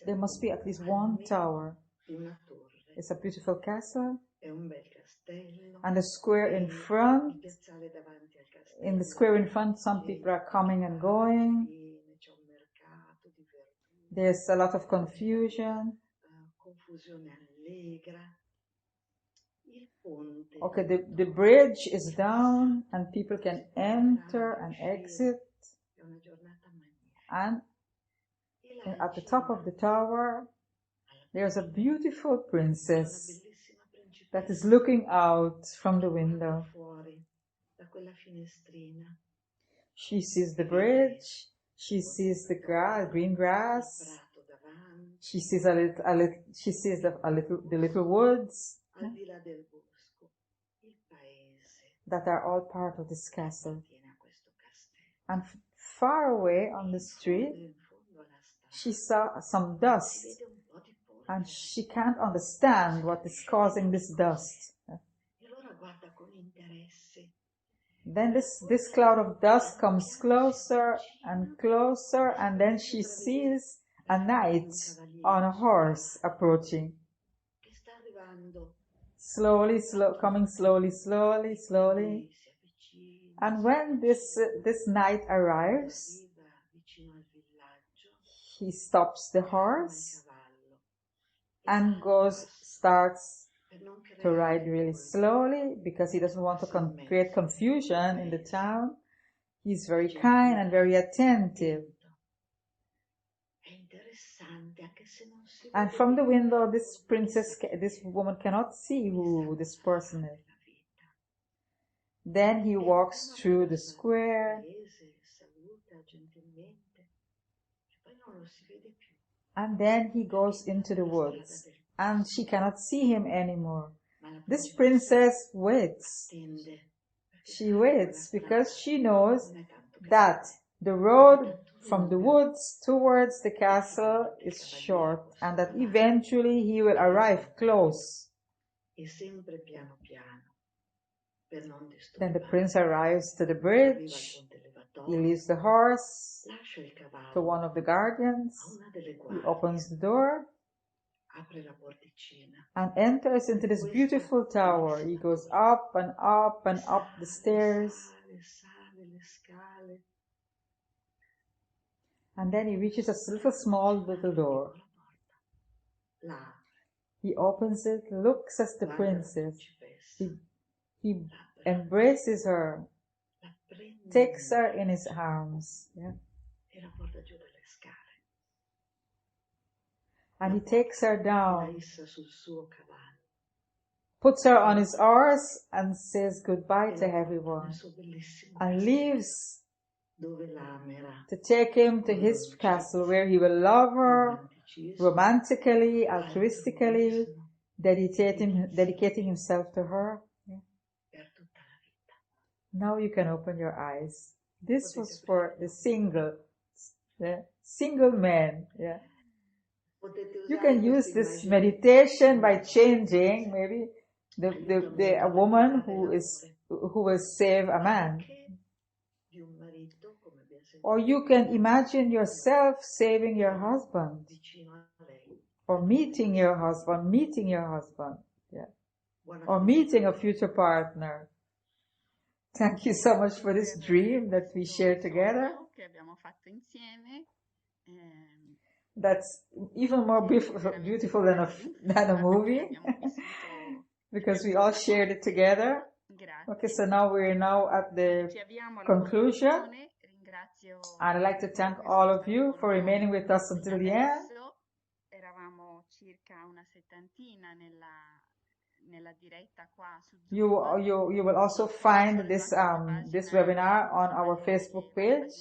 There must be at least one tower. It's a beautiful castle. And the square in front. In the square in front, some people are coming and going. There's a lot of confusion. Okay, the bridge is down and people can enter and exit. And at the top of the tower, there's a beautiful princess that is looking out from the window. She sees the bridge, she sees the green grass, she sees the little woods that are all part of this castle. And far away on the street, she saw some dust, and she can't understand what is causing this dust. Then this cloud of dust comes closer and closer, and then she sees a knight on a horse approaching. Coming slowly. And when this knight arrives, he stops the horse and starts to ride really slowly because he doesn't want to create confusion in the town. He's very kind and very attentive. And from the window, this woman cannot see who this person is. Then he walks through the square, And then he goes into the woods, and she cannot see him anymore. This princess waits. She waits because she knows that the road from the woods towards the castle is short, and that eventually he will arrive close. Then the prince arrives to the bridge. He leaves the horse to one of the guardians. He opens the door and enters into this beautiful tower. He goes up and up and up the stairs. And then he reaches a small little door. He opens it, looks at the princess. He embraces her, takes her in his arms. Yeah. And he takes her down, puts her on his horse and says goodbye to everyone, and leaves to take him to his castle where he will love her romantically, altruistically, dedicating himself to her. Yeah. Now you can open your eyes. This was for the single man. Yeah. You can use this meditation by changing maybe a woman who will save a man. Or you can imagine yourself saving your husband, or meeting your husband, yeah, or meeting a future partner. Thank you so much for this dream that we share together. That's even more beautiful than a movie, because we all shared it together. Okay, so now we're at the conclusion. And I'd like to thank all of you for remaining with us until the end. You will also find this webinar on our Facebook page.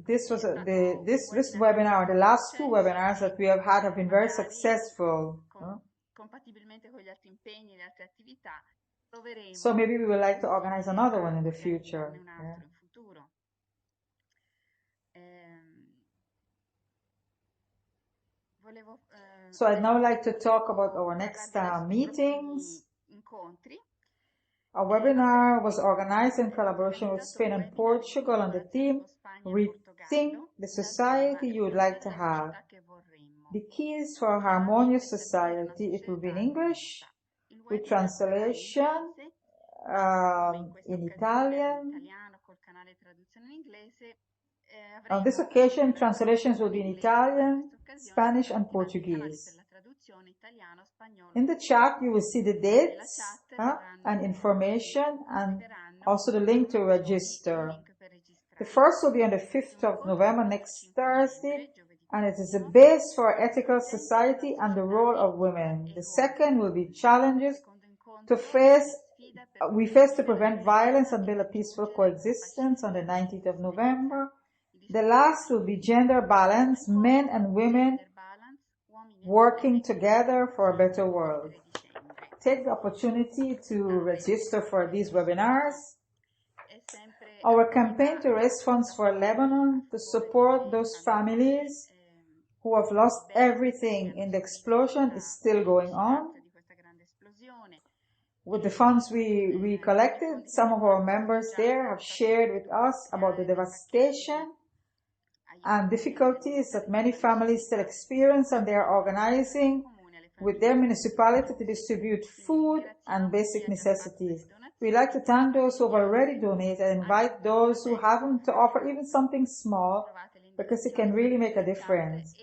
This webinar, the last two webinars that we have had, have been very successful. So maybe we would like to organize another one in the future. Yeah. So I'd now like to talk about our next meetings. Our webinar was organized in collaboration with Spain and Portugal on the theme Rethink the Society You Would Like to Have. The keys for a harmonious society. It will be in English, with translation in Italian. On this occasion, translations will be in Italian, Spanish, and Portuguese. In the chat, you will see the dates and information, and also the link to register. The first will be on the 5th of November, next Thursday, and it is a base for ethical society and the role of women. The second will be challenges we face to prevent violence and build a peaceful coexistence on the 19th of November. The last will be gender balance, men and women working together for a better world. Take the opportunity to register for these webinars. Our campaign to raise funds for Lebanon to support those families who have lost everything in the explosion is still going on. With the funds we collected, some of our members there have shared with us about the devastation and difficulties that many families still experience, and they are organizing with their municipality to distribute food and basic necessities. We'd like to thank those who have already donated and invite those who haven't to offer even something small, because it can really make a difference.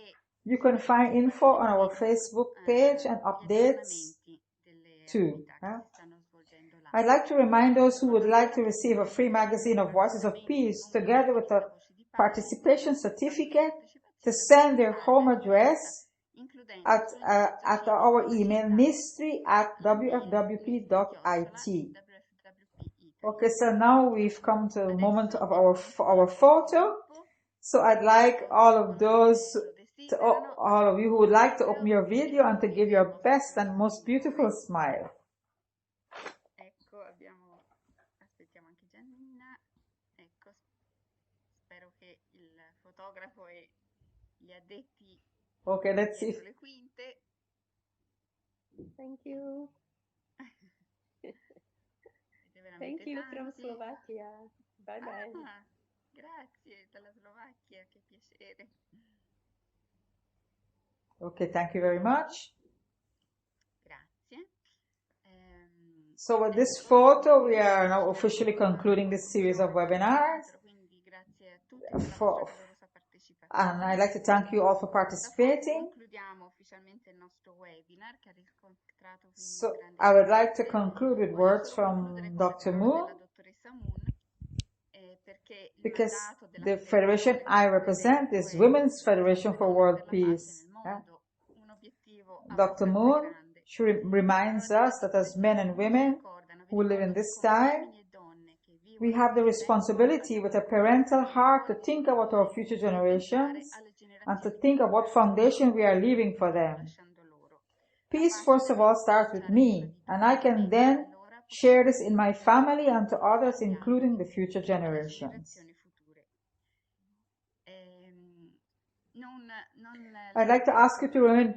You can find info on our Facebook page and updates too. I'd like to remind those who would like to receive a free magazine of Voices of Peace together with a participation certificate to send their home address at our email ministry@wfwp.it. Okay, so now we've come to the moment of our photo. So I'd like all of you who would like to open your video and to give your best and most beautiful smile.
Ecco, aspettiamo anche Giannina. Ecco, spero che il fotografo e gli addetti
Okay, let's see.
le quinte.
Thank you. Thank you from Slovakia. Bye bye.
Grazie dalla Slovacchia, che piacere.
Okay, thank you very much.
Grazie.
So with this photo, we are now officially concluding this series of webinars.
Quindi grazie a tutti per la vostra partecipazione.
And I'd like to thank you all for participating.
Concludiamo ufficialmente il nostro webinar che ha riscontrato
So I would like to conclude with words from Dr. Moon, because the federation I represent is Women's Federation for World Peace. Dr. Moon, she reminds us that as men and women who live in this time, we have the responsibility with a parental heart to think about our future generations and to think of what foundation we are leaving for them. Peace, first of all, starts with me, and I can then share this in my family and to others, including the future generations. I'd like to ask you to remain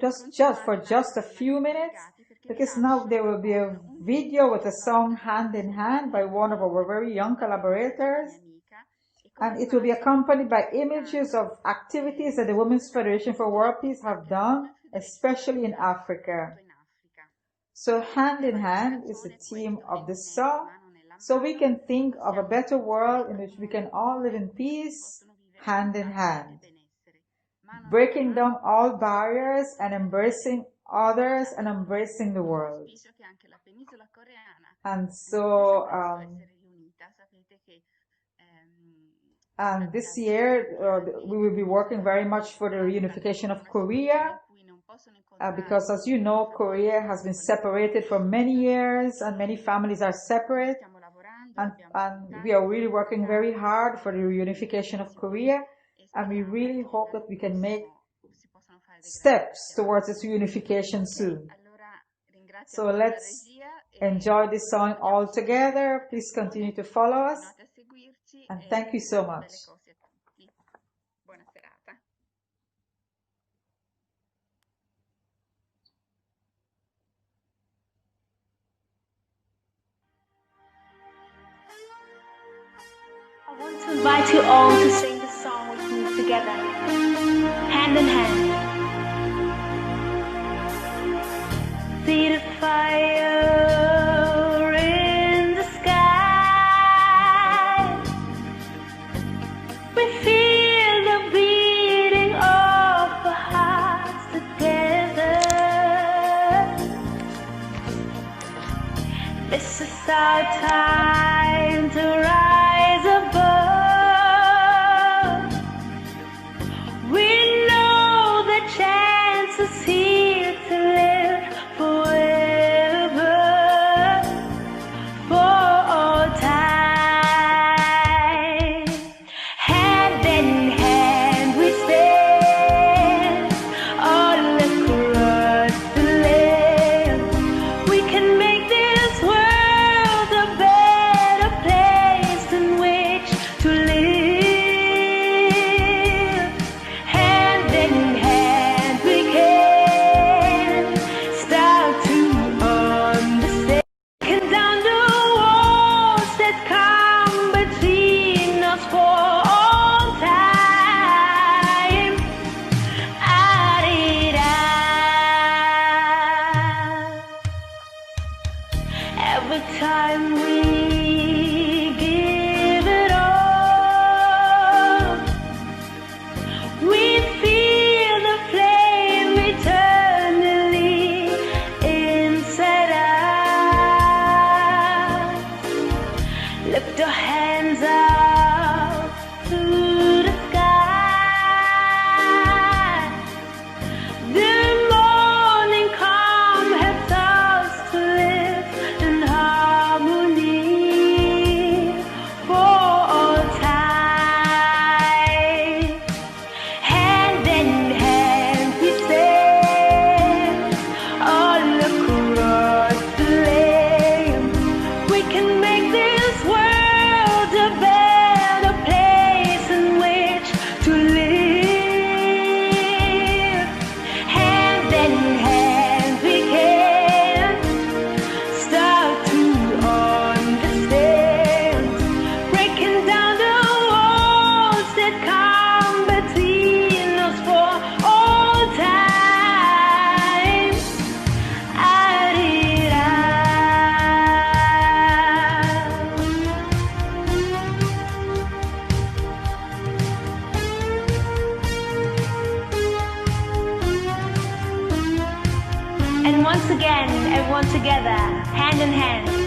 for just a few minutes, because now there will be a video with a song Hand in Hand by one of our very young collaborators, and it will be accompanied by images of activities that the Women's Federation for World Peace have done, especially in Africa. So Hand in Hand is the theme of this song, so we can think of a better world in which we can all live in peace, hand in hand, breaking down all barriers and embracing others and embracing the world. And so, and this year, we will be working very much for the reunification of Korea, because as you know, Korea has been separated for many years and many families are separate, and we are really working very hard for the reunification of Korea, and we really hope that we can make steps towards this reunification soon. So let's enjoy this song all together. Please continue to follow us, and thank you so much.
I want to invite you all to sing the song with me together, hand in hand. See the fire in the sky. We feel the beating of our hearts together. This is our time to rise above. We know the chance is here to live forever, for all time. Hand in hand we stand, all across the land. We can make this world a better And once again, everyone together, hand in hand.